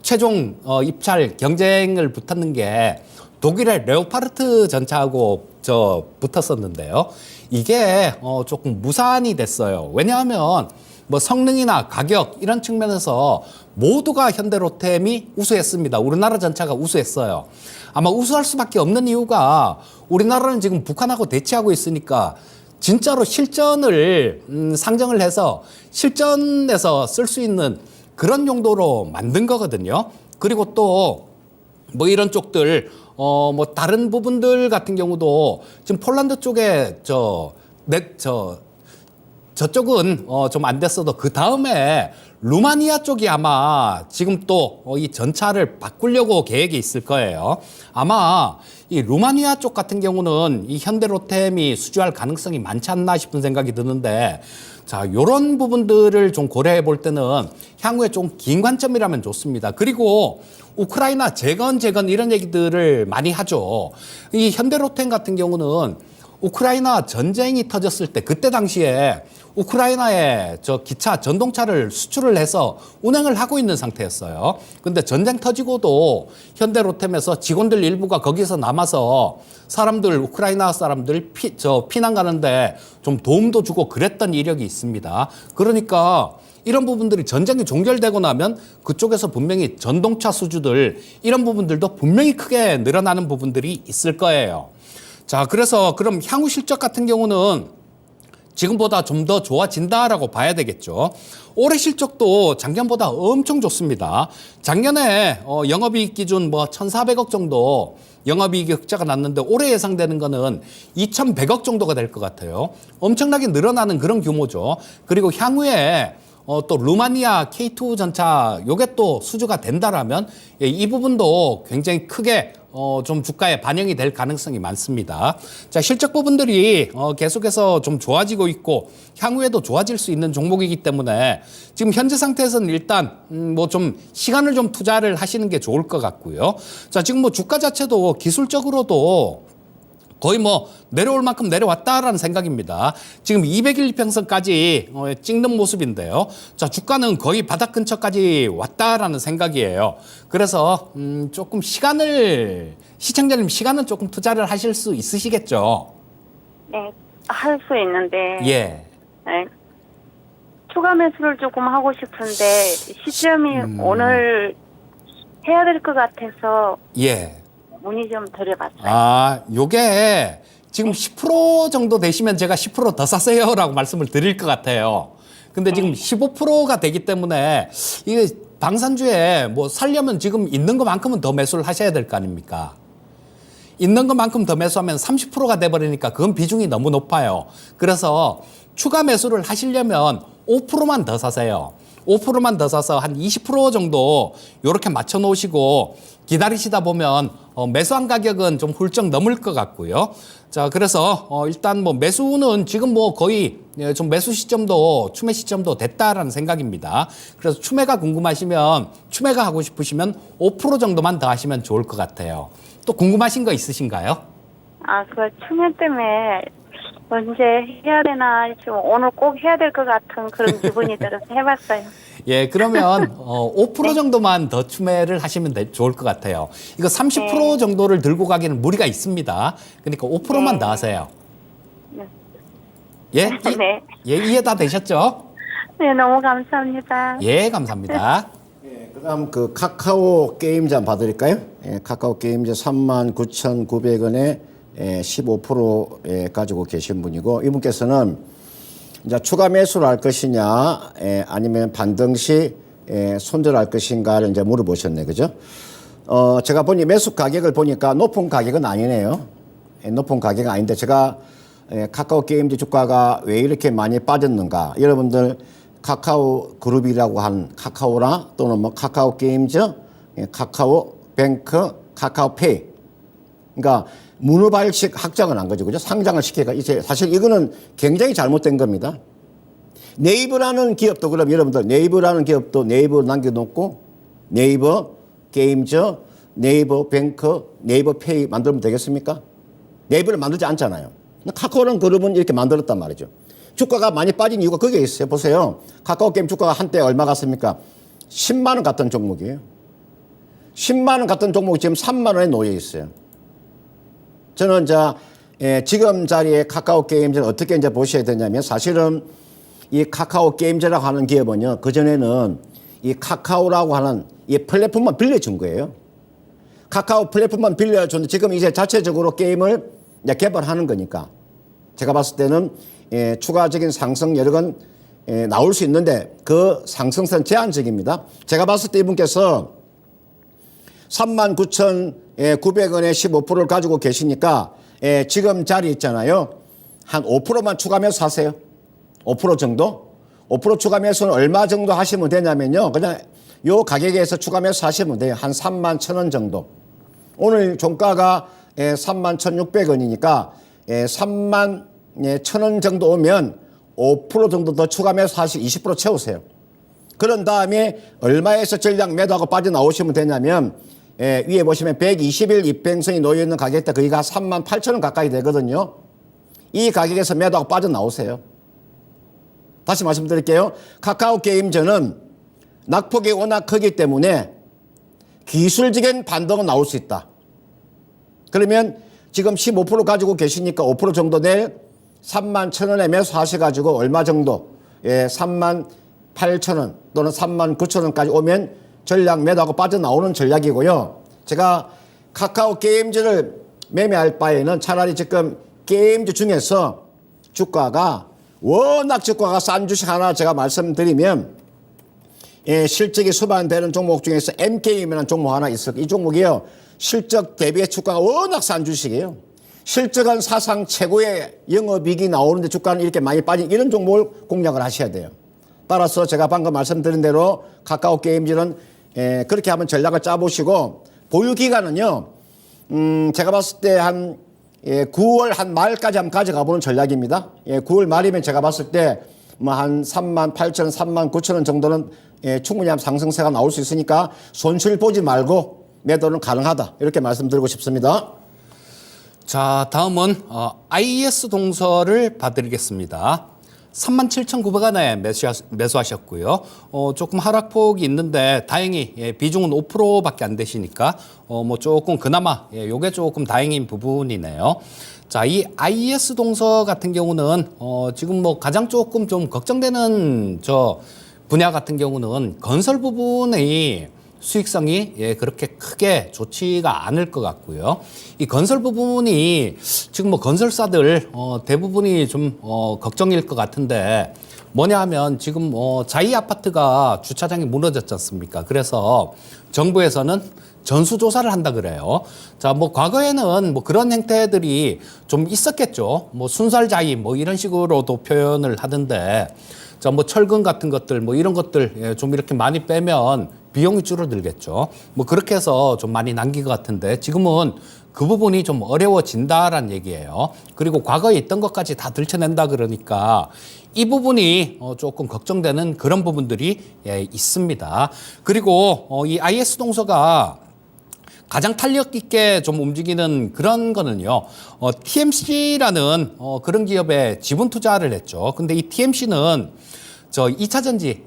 B: 최종 입찰 경쟁을 붙었는 게 독일의 레오파르트 전차하고 붙었었는데요. 이게 조금 무산이 됐어요. 왜냐하면 성능이나 가격 이런 측면에서 모두가 현대로템이 우수했습니다. 우리나라 전차가 우수했어요. 아마 우수할 수밖에 없는 이유가 우리나라는 지금 북한하고 대치하고 있으니까 진짜로 실전을 상정을 해서 실전에서 쓸 수 있는 그런 용도로 만든 거거든요. 그리고 또 이런 쪽들 다른 부분들 같은 경우도 지금 폴란드 쪽에 저쪽은 좀 안 됐어도 그 다음에 루마니아 쪽이 아마 지금 또 이 전차를 바꾸려고 계획이 있을 거예요. 아마 이 루마니아 쪽 같은 경우는 이 현대로템이 수주할 가능성이 많지 않나 싶은 생각이 드는데 자, 요런 부분들을 좀 고려해 볼 때는 향후에 좀 긴 관점이라면 좋습니다. 그리고 우크라이나 재건 이런 얘기들을 많이 하죠. 이 현대로템 같은 경우는 우크라이나 전쟁이 터졌을 때 그때 당시에 우크라이나에 기차 전동차를 수출을 해서 운행을 하고 있는 상태였어요. 근데 전쟁 터지고도 현대로템에서 직원들 일부가 거기서 남아서 우크라이나 사람들 피난 가는데 좀 도움도 주고 그랬던 이력이 있습니다. 그러니까 이런 부분들이 전쟁이 종결되고 나면 그쪽에서 분명히 전동차 수주들 이런 부분들도 분명히 크게 늘어나는 부분들이 있을 거예요. 자, 그래서 그럼 향후 실적 같은 경우는 지금보다 좀 더 좋아진다라고 봐야 되겠죠. 올해 실적도 작년보다 엄청 좋습니다. 작년에 영업이익 기준 뭐 1,400억 정도 영업이익 흑자가 났는데 올해 예상되는 거는 2,100억 정도가 될 것 같아요. 엄청나게 늘어나는 그런 규모죠. 그리고 향후에 또 루마니아 K2 전차 요게 또 수주가 된다라면 이 부분도 굉장히 크게 좀 주가에 반영이 될 가능성이 많습니다. 자, 실적 부분들이 계속해서 좀 좋아지고 있고 향후에도 좋아질 수 있는 종목이기 때문에 지금 현재 상태에서는 일단 뭐 좀 시간을 좀 투자를 하시는 게 좋을 것 같고요. 자, 지금 뭐 주가 자체도 기술적으로도 거의 뭐 내려올 만큼 내려왔다라는 생각입니다. 지금 200일 이평선까지 찍는 모습인데요. 자, 주가는 거의 바닥 근처까지 왔다라는 생각이에요. 그래서 조금 시청자님 시간은 조금 투자를 하실 수 있으시겠죠?
C: 네, 할 수 있는데.
B: 예.
C: 네, 추가 매수를 조금 하고 싶은데 시점이 오늘 해야 될 것 같아서
B: 예.
C: 문의 좀 드려봤어요.
B: 아, 요게 지금 10% 정도 되시면 제가 10% 더 사세요라고 말씀을 드릴 것 같아요. 근데 지금 15%가 되기 때문에 이게 방산주에 뭐 살려면 지금 있는 것만큼은 더 매수를 하셔야 될 거 아닙니까? 있는 것만큼 더 매수하면 30%가 돼버리니까 그건 비중이 너무 높아요. 그래서 추가 매수를 하시려면 5%만 더 사세요. 5%만 더 사서 한 20% 정도 이렇게 맞춰 놓으시고 기다리시다 보면 매수한 가격은 좀 훌쩍 넘을 것 같고요. 자, 그래서 일단 뭐 매수는 지금 뭐 거의 좀 매수 시점도 추매 시점도 됐다라는 생각입니다. 그래서 추매가 궁금하시면 추매가 하고 싶으시면 5% 정도만 더 하시면 좋을 것 같아요. 또 궁금하신 거 있으신가요?
C: 아, 그 추면 때문에 언제 해야 되나 지금 오늘 꼭 해야 될 것 같은 그런 기분이 들어서 해봤어요.
B: 예, 그러면 5% 정도만 더 추매를 하시면 좋을 것 같아요. 이거 30% 정도를 들고 가기는 무리가 있습니다. 그러니까 5%만 더 하세요. 예?
C: 네.
B: 예, 이해 다 되셨죠?
C: 네, 너무 감사합니다.
B: 예, 감사합니다.
A: 그다음 그 카카오 게임즈 한번 봐드릴까요? 예, 카카오 게임즈 39,900원에 15% 가지고 계신 분이고 이분께서는 이제 추가 매수를 할 것이냐 아니면 반등시 손절할 것인가를 이제 물어보셨네, 그죠? 제가 보니 매수 가격을 보니까 높은 가격은 아니네요. 높은 가격은 아닌데 제가 카카오 게임즈 주가가 왜 이렇게 많이 빠졌는가? 여러분들 카카오 그룹이라고 한 카카오나 또는 뭐 카카오 게임즈, 카카오 뱅크, 카카오페이. 그러니까 문어발식 확장을 한 거죠. 그죠? 상장을 시켜가 이제 사실 이거는 굉장히 잘못된 겁니다. 네이버라는 기업도 그럼 여러분들 네이버라는 기업도 네이버 남겨놓고 네이버 게임즈, 네이버 뱅크, 네이버 페이 만들면 되겠습니까? 네이버를 만들지 않잖아요. 카카오라는 그룹은 이렇게 만들었단 말이죠. 주가가 많이 빠진 이유가 거기에 있어요. 보세요. 카카오 게임 주가가 한때 얼마 갔습니까? 10만 원 갔던 종목이에요. 10만 원 갔던 종목이 지금 3만 원에 놓여 있어요. 저는 지금 자리에 카카오 게임즈를 어떻게 이제 보셔야 되냐면 사실은 이 카카오 게임즈라고 하는 기업은요, 그전에는 이 카카오라고 하는 이 플랫폼만 빌려준 거예요. 카카오 플랫폼만 빌려줬는데 지금 이제 자체적으로 게임을 이제 개발하는 거니까 제가 봤을 때는 추가적인 상승 여러 건 나올 수 있는데 그 상승선 제한적입니다. 제가 봤을 때 이분께서 39,900원에 15%를 가지고 계시니까 지금 자리 있잖아요. 한 5%만 추가하면서 사세요. 5% 정도? 5% 추가하면서는 얼마 정도 하시면 되냐면요. 그냥 요 가격에서 추가하면서 사시면 돼요. 한 31,000원 정도. 오늘 종가가 31,600원이니까 31,000원 정도 오면 5% 정도 더 추가하면서 사실 20% 채우세요. 그런 다음에 얼마에서 전량 매도하고 빠져나오시면 되냐면 위에 보시면 120일 입행선이 놓여있는 가격대 거기가 38,000원 가까이 되거든요. 이 가격에서 매도하고 빠져나오세요. 다시 말씀드릴게요. 카카오 게임즈는 낙폭이 워낙 크기 때문에 기술적인 반등은 나올 수 있다. 그러면 지금 15% 가지고 계시니까 5% 정도 낼 31,000원에 매수하셔가지고 얼마 정도 38,000원 또는 39,000원까지 오면 전략 매도하고 빠져나오는 전략이고요. 제가 카카오 게임즈를 매매할 바에는 차라리 지금 게임즈 중에서 주가가 워낙 주가가 싼 주식 하나 제가 말씀드리면 실적이 수반되는 종목 중에서 MK이라는 종목 하나 있어요. 이 종목이요. 실적 대비의 주가가 워낙 싼 주식이에요. 실적은 사상 최고의 영업이익이 나오는데 주가는 이렇게 많이 빠진 이런 종목을 공략을 하셔야 돼요. 따라서 제가 방금 말씀드린 대로 카카오 게임즈는 그렇게 한번 전략을 짜보시고 보유 기간은요. 제가 봤을 때 한 9월 한 말까지 한번 가져가 보는 전략입니다. 9월 말이면 제가 봤을 때 뭐 한 38,000원, 39,000원 정도는 충분히 한 상승세가 나올 수 있으니까 손실 보지 말고 매도는 가능하다. 이렇게 말씀드리고 싶습니다.
B: 자, 다음은 IS 동서를 봐드리겠습니다. 37,900원에 매수하셨고요. 조금 하락폭이 있는데 다행히 비중은 5%밖에 안 되시니까 뭐 조금 그나마 요게 조금 다행인 부분이네요. 자, 이 IS 동서 같은 경우는 지금 뭐 가장 조금 좀 걱정되는 저 분야 같은 경우는 건설 부분의 수익성이 그렇게 크게 좋지가 않을 것 같고요. 이 건설 부분이 지금 뭐 건설사들 대부분이 좀 걱정일 것 같은데 뭐냐 하면 지금 자이 아파트가 주차장이 무너졌지 않습니까? 그래서 정부에서는 전수조사를 한다 그래요. 자, 뭐 과거에는 뭐 그런 행태들이 좀 있었겠죠. 뭐 순살자이 뭐 이런 식으로도 표현을 하던데 자, 뭐 철근 같은 것들 뭐 이런 것들 좀 이렇게 많이 빼면 비용이 줄어들겠죠. 뭐 그렇게 해서 좀 많이 남긴 것 같은데 지금은 그 부분이 좀 어려워진다라는 얘기예요. 그리고 과거에 있던 것까지 다 들춰낸다 그러니까 이 부분이 조금 걱정되는 그런 부분들이 있습니다. 그리고 이 IS 동서가 가장 탄력 있게 좀 움직이는 그런 거는요. TMC라는 그런 기업에 지분 투자를 했죠. 근데 이 TMC는 저 2차 전지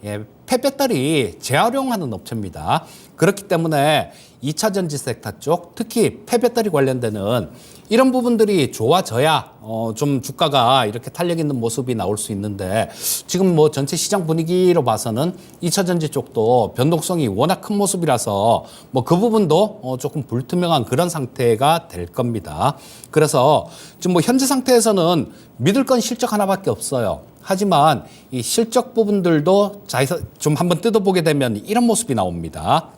B: 폐배터리 재활용하는 업체입니다. 그렇기 때문에 2차 전지 섹터 쪽 특히 폐배터리 관련되는 이런 부분들이 좋아져야 좀 주가가 이렇게 탄력 있는 모습이 나올 수 있는데 지금 뭐 전체 시장 분위기로 봐서는 2차 전지 쪽도 변동성이 워낙 큰 모습이라서 뭐 그 부분도 조금 불투명한 그런 상태가 될 겁니다. 그래서 지금 뭐 현재 상태에서는 믿을 건 실적 하나밖에 없어요. 하지만 이 실적 부분들도 좀 한번 뜯어보게 되면 이런 모습이 나옵니다.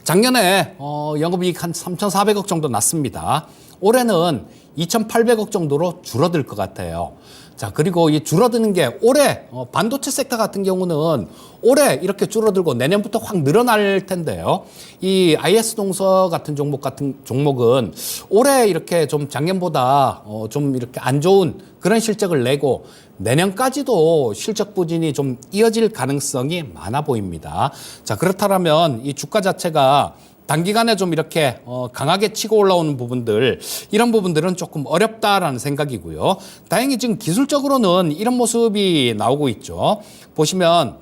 B: 작년에 영업이익 한 3,400억 정도 났습니다. 올해는 2,800억 정도로 줄어들 것 같아요. 자, 그리고 이 줄어드는 게 올해 반도체 섹터 같은 경우는 올해 이렇게 줄어들고 내년부터 확 늘어날 텐데요. 이 IS 동서 같은 종목은 올해 이렇게 좀 작년보다 좀 이렇게 안 좋은 그런 실적을 내고 내년까지도 실적 부진이 좀 이어질 가능성이 많아 보입니다. 자, 그렇다면 이 주가 자체가 단기간에 좀 이렇게 강하게 치고 올라오는 부분들 이런 부분들은 조금 어렵다라는 생각이고요. 다행히 지금 기술적으로는 이런 모습이 나오고 있죠. 보시면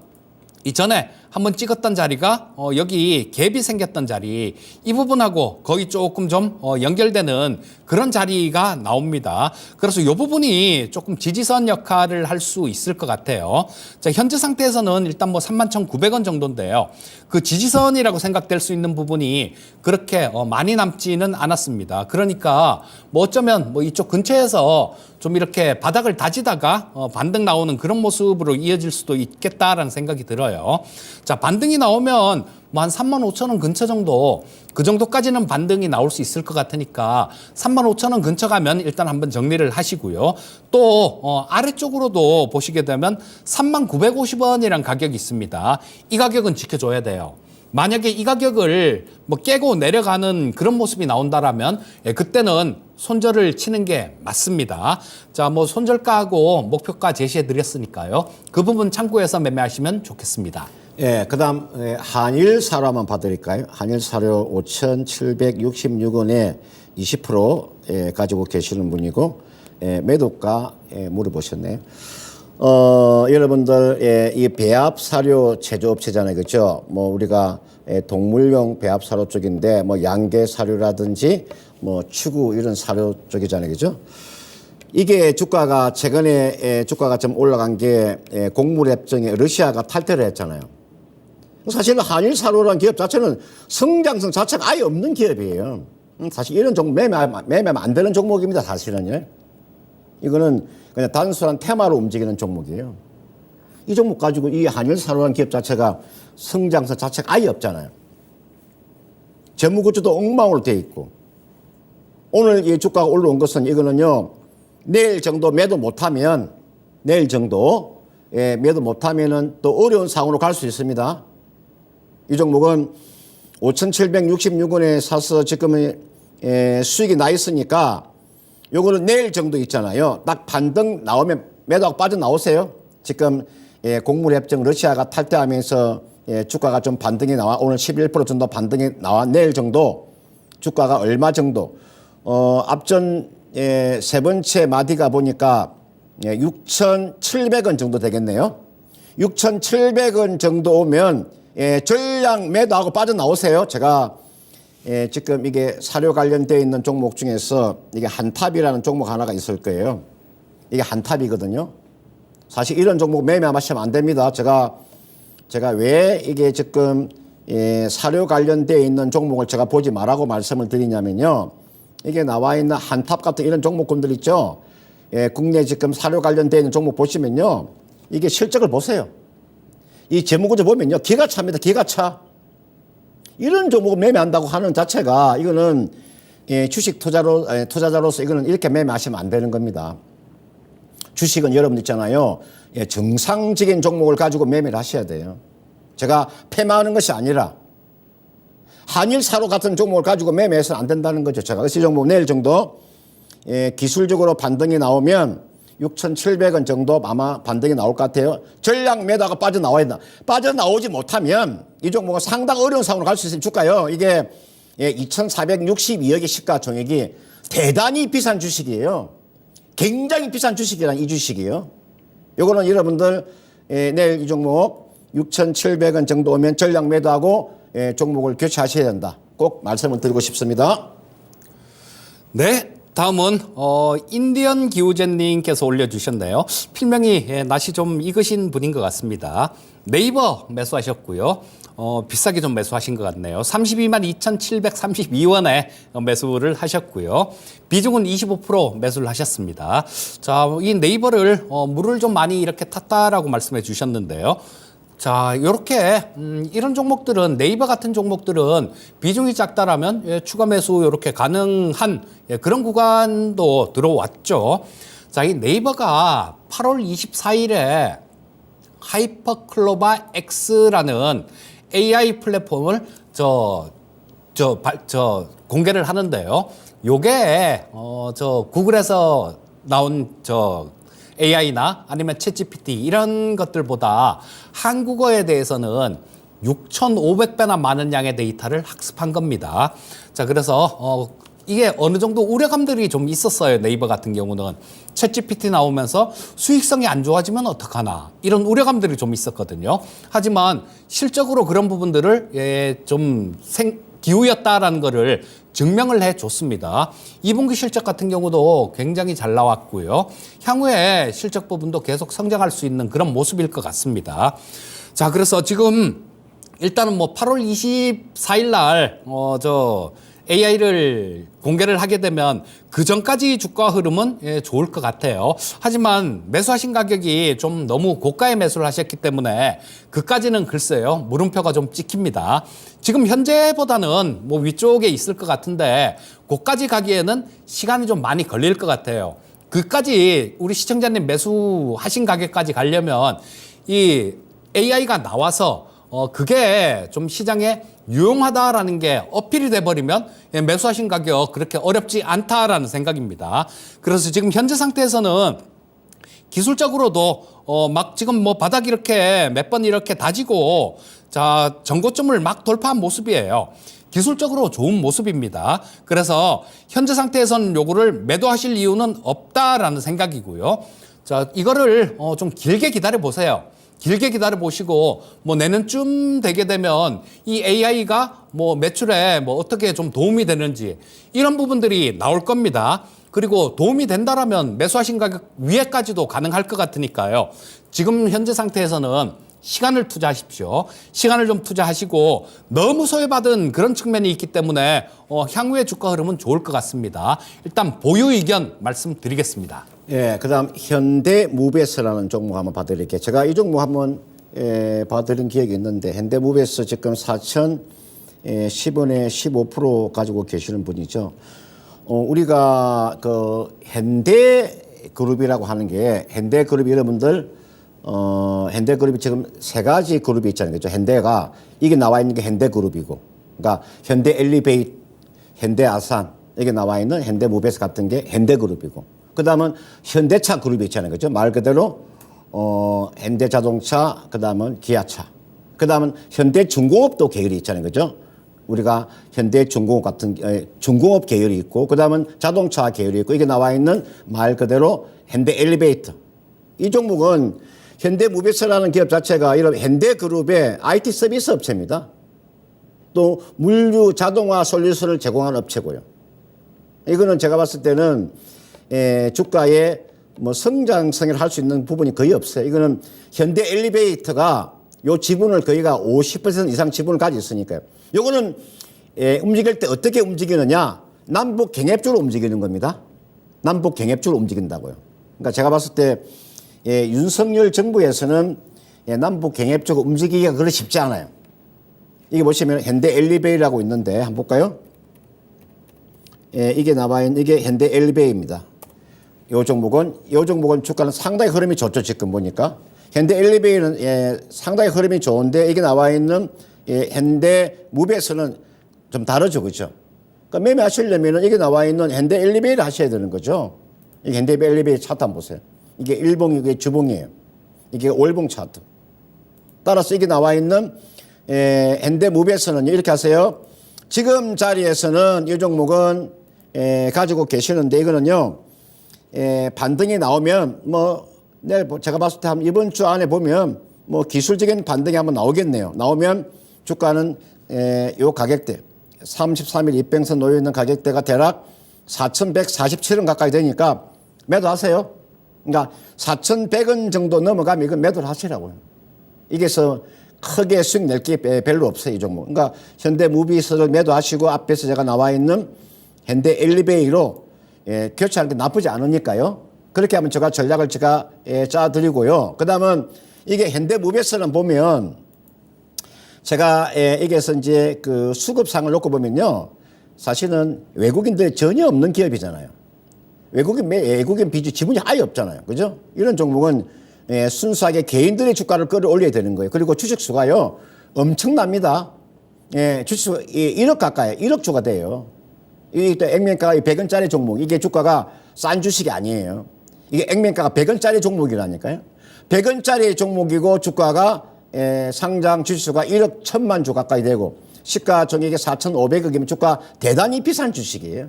B: 이전에 한번 찍었던 자리가 여기 갭이 생겼던 자리 이 부분하고 거의 조금 좀 연결되는 그런 자리가 나옵니다. 그래서 이 부분이 조금 지지선 역할을 할 수 있을 것 같아요. 자, 현재 상태에서는 일단 뭐 31,900원 정도인데요. 그 지지선이라고 생각될 수 있는 부분이 그렇게 많이 남지는 않았습니다. 그러니까 뭐 어쩌면 뭐 이쪽 근처에서 좀 이렇게 바닥을 다지다가 반등 나오는 그런 모습으로 이어질 수도 있겠다라는 생각이 들어요. 자, 반등이 나오면 뭐 한 35,000원 근처 정도 그 정도까지는 반등이 나올 수 있을 것 같으니까 35,000원 근처 가면 일단 한번 정리를 하시고요. 또 아래쪽으로도 보시게 되면 3950원이라는 가격이 있습니다. 이 가격은 지켜줘야 돼요. 만약에 이 가격을 뭐 깨고 내려가는 그런 모습이 나온다라면 그때는 손절을 치는 게 맞습니다. 자, 뭐 손절가하고 목표가 제시해 드렸으니까요. 그 부분 참고해서 매매하시면 좋겠습니다.
A: 예, 그다음 한일 사료 한번 봐드릴까요? 한일 사료 5,766원에 20% 가지고 계시는 분이고 매도가 물어보셨네요. 여러분들 이 배합 사료 제조업체잖아요, 그렇죠? 뭐 우리가 동물용 배합 사료 쪽인데 뭐 양계 사료라든지 뭐 추구 이런 사료 쪽이잖아요, 그렇죠? 이게 주가가 최근에 주가가 좀 올라간 게 곡물협정에 러시아가 탈퇴를 했잖아요. 사실 한일 사료라는 기업 자체는 성장성 자체가 아예 없는 기업이에요. 사실 이런 종목 매매하면 안 되는 종목입니다, 사실은요. 이거는 그냥 단순한 테마로 움직이는 종목이에요. 이 종목 가지고 이 한일사료라는 기업 자체가 성장성 자체가 아예 없잖아요. 재무구조도 엉망으로 돼 있고 오늘 이 주가가 올라온 것은 이거는요 내일 정도 매도 못하면 내일 정도 매도 못하면은 또 어려운 상황으로 갈 수 있습니다. 이 종목은 5,766원에 사서 지금은 수익이 나 있으니까 요거는 내일 정도 있잖아요. 딱 반등 나오면 매도하고 빠져나오세요. 지금 곡물협정 러시아가 탈퇴하면서 주가가 좀 반등이 나와 오늘 11% 정도 반등이 나와 내일 정도 주가가 얼마 정도 앞전 세 번째 마디가 보니까 6,700원 정도 되겠네요. 6,700원 정도 오면 전량 매도하고 빠져나오세요. 제가 지금 이게 사료 관련되어 있는 종목 중에서 이게 한탑이라는 종목 하나가 있을 거예요. 이게 한탑이거든요. 사실 이런 종목 매매하시면 안 됩니다. 제가 왜 이게 지금 사료 관련되어 있는 종목을 제가 보지 말라고 말씀을 드리냐면요. 이게 나와 있는 한탑 같은 이런 종목군들 있죠. 국내 지금 사료 관련되어 있는 종목 보시면요. 이게 실적을 보세요. 이 재무구조 보면요. 기가 차입니다. 기가 차. 이런 종목을 매매한다고 하는 자체가 이거는 주식 투자자로서 이거는 이렇게 매매하시면 안 되는 겁니다. 주식은 여러분 있잖아요. 정상적인 종목을 가지고 매매를 하셔야 돼요. 제가 폐마하는 것이 아니라 한일사료 같은 종목을 가지고 매매해서는 안 된다는 거죠. 제가 그래서 이 종목 내일 정도 기술적으로 반등이 나오면 6,700원 정도 아마 반등이 나올 것 같아요. 전량 매도가 빠져나와야 된다. 빠져나오지 못하면 이 종목은 상당히 어려운 상황으로 갈 수 있을 주가요. 이게 2,462억의 시가총액이 대단히 비싼 주식이에요. 굉장히 비싼 주식이란 이 주식이에요. 요거는 여러분들 내일 이 종목 6,700원 정도 오면 전량 매도하고 종목을 교체하셔야 된다. 꼭 말씀을 드리고 싶습니다.
B: 네. 다음은 인디언 기우제님께서 올려주셨네요. 필명이 낯이 좀 익으신 분인 것 같습니다. 네이버 매수하셨고요. 비싸게 좀 매수하신 것 같네요. 32만 2,732원에 매수를 하셨고요. 비중은 25% 매수를 하셨습니다. 자, 이 네이버를 물을 좀 많이 이렇게 탔다라고 말씀해 주셨는데요. 자, 요렇게 이런 종목들은 네이버 같은 종목들은 비중이 작다라면 추가 매수 요렇게 가능한 그런 구간도 들어왔죠. 자, 이 네이버가 8월 24일에 하이퍼클로바 X라는 AI 플랫폼을 공개를 하는데요. 요게 구글에서 나온 AI나 아니면 챗GPT 이런 것들보다 한국어에 대해서는 6,500배나 많은 양의 데이터를 학습한 겁니다. 자, 그래서 이게 어느 정도 우려감들이 좀 있었어요. 네이버 같은 경우는 챗GPT 나오면서 수익성이 안 좋아지면 어떡하나 이런 우려감들이 좀 있었거든요. 하지만 실적으로 그런 부분들을 좀 기우였다라는 거를 증명을 해줬습니다. 2분기 실적 같은 경우도 굉장히 잘 나왔고요. 향후에 실적 부분도 계속 성장할 수 있는 그런 모습일 것 같습니다. 자, 그래서 지금 일단은 8월 24일 날 AI를 공개를 하게 되면 그 전까지 주가 흐름은 좋을 것 같아요. 하지만 매수하신 가격이 좀 너무 고가의 매수를 하셨기 때문에 그까지는 글쎄요, 물음표가 좀 찍힙니다. 지금 현재보다는 위쪽에 있을 것 같은데 그까지 가기에는 시간이 좀 많이 걸릴 것 같아요. 그까지 우리 시청자님 매수하신 가격까지 가려면 이 AI가 나와서 그게 좀 시장에 유용하다라는 게 어필이 돼버리면 매수하신 가격 그렇게 어렵지 않다라는 생각입니다. 그래서 지금 현재 상태에서는 기술적으로도 막 지금 바닥 이렇게 몇 번 이렇게 다지고 자, 전고점을 막 돌파한 모습이에요. 기술적으로 좋은 모습입니다. 그래서 현재 상태에서는 요거를 매도하실 이유는 없다라는 생각이고요. 자, 이거를 좀 길게 기다려 보세요. 길게 기다려 보시고 내년쯤 되게 되면 이 AI가 매출에 어떻게 좀 도움이 되는지 이런 부분들이 나올 겁니다. 그리고 도움이 된다라면 매수하신 가격 위에까지도 가능할 것 같으니까요. 지금 현재 상태에서는 시간을 투자하십시오. 시간을 좀 투자하시고 너무 소외받은 그런 측면이 있기 때문에 향후의 주가 흐름은 좋을 것 같습니다. 일단 보유 의견 말씀드리겠습니다.
A: 예, 그다음 현대무베스라는 종목 한번 봐드릴게요. 제가 이 종목 한번 봐드린 기억이 있는데 현대무베스 지금 4,010원에 15% 가지고 계시는 분이죠. 우리가 그 현대그룹이라고 하는 게 현대그룹 여러분들 현대그룹이 지금 세 가지 그룹이 있잖아요. 그죠? 현대가 이게 나와 있는 게 현대그룹이고, 그러니까 현대엘리베이트, 현대아산 이게 나와 있는 현대무베스 같은 게 현대그룹이고, 그 다음은 현대차 그룹이 있잖아요. 그죠? 말 그대로 현대자동차, 그 다음은 기아차, 그 다음은 현대중공업도 계열이 있잖아요. 그죠? 우리가 현대중공업 같은 중공업 계열이 있고, 그 다음은 자동차 계열이 있고, 이게 나와 있는 말 그대로 현대엘리베이터. 이 종목은 현대무베스라는 기업 자체가 이런 현대그룹의 IT 서비스 업체입니다. 또 물류 자동화 솔루션을 제공하는 업체고요. 이거는 제가 봤을 때는 주가의 뭐 성장성을 할 수 있는 부분이 거의 없어요. 이거는 현대엘리베이터가 요 지분을 거의가 50% 이상 지분을 가지고 있으니까요. 요거는 움직일 때 어떻게 움직이느냐? 남북 경합주로 움직이는 겁니다. 남북 경합주로 움직인다고요. 그러니까 제가 봤을 때 윤석열 정부에서는 남북 경합주가 움직이기가 그렇게 쉽지 않아요. 이게 보시면 현대엘리베이라고 있는데 한번 볼까요? 이게 나와 있는 이게 현대엘리베이입니다. 요 종목은 주가는 상당히 흐름이 좋죠. 지금 보니까 현대엘리베이는 상당히 흐름이 좋은데 이게 나와 있는 현대무베스는 좀 다르죠, 그렇죠? 그러니까 매매하시려면은 이게 나와 있는 현대엘리베이를 하셔야 되는 거죠. 이게 현대엘리베이 차트 한번 보세요. 이게 일봉, 이게 주봉이에요. 이게 월봉 차트. 따라서 이게 나와 있는 현대무베스는 이렇게 하세요. 지금 자리에서는 이 종목은 가지고 계시는데 이거는요, 반등이 나오면 뭐 내일 제가 봤을 때 한 이번 주 안에 보면 뭐 기술적인 반등이 한번 나오겠네요. 나오면 주가는 요 가격대 33일 입병선 놓여 있는 가격대가 대략 4,147원 가까이 되니까 매도하세요. 그러니까 4,100원 정도 넘어가면 이건 매도를 하시라고요. 이게서 크게 수익 낼 게 별로 없어요, 이 종목. 그러니까 현대무비스를 매도하시고 앞에서 제가 나와 있는 현대엘리베이로 교체하는 게 나쁘지 않으니까요. 그렇게 하면 제가 전략을 짜드리고요. 그 다음은 이게 현대무베스는 보면 제가 이게서 이제 그 수급상을 놓고 보면요. 사실은 외국인들이 전혀 없는 기업이잖아요. 외국인 비중 지분이 아예 없잖아요. 그죠? 이런 종목은 순수하게 개인들의 주가를 끌어올려야 되는 거예요. 그리고 주식수가요. 엄청납니다. 주식수가 1억 가까이, 1억 주가 돼요. 이게 또 액면가가 100원짜리 종목. 이게 주가가 싼 주식이 아니에요. 이게 액면가가 100원짜리 종목이라니까요. 100원짜리 종목이고 주가가 상장 주식수가 1억 1천만 주 가까이 되고 시가총액이 4,500억이면 주가 대단히 비싼 주식이에요.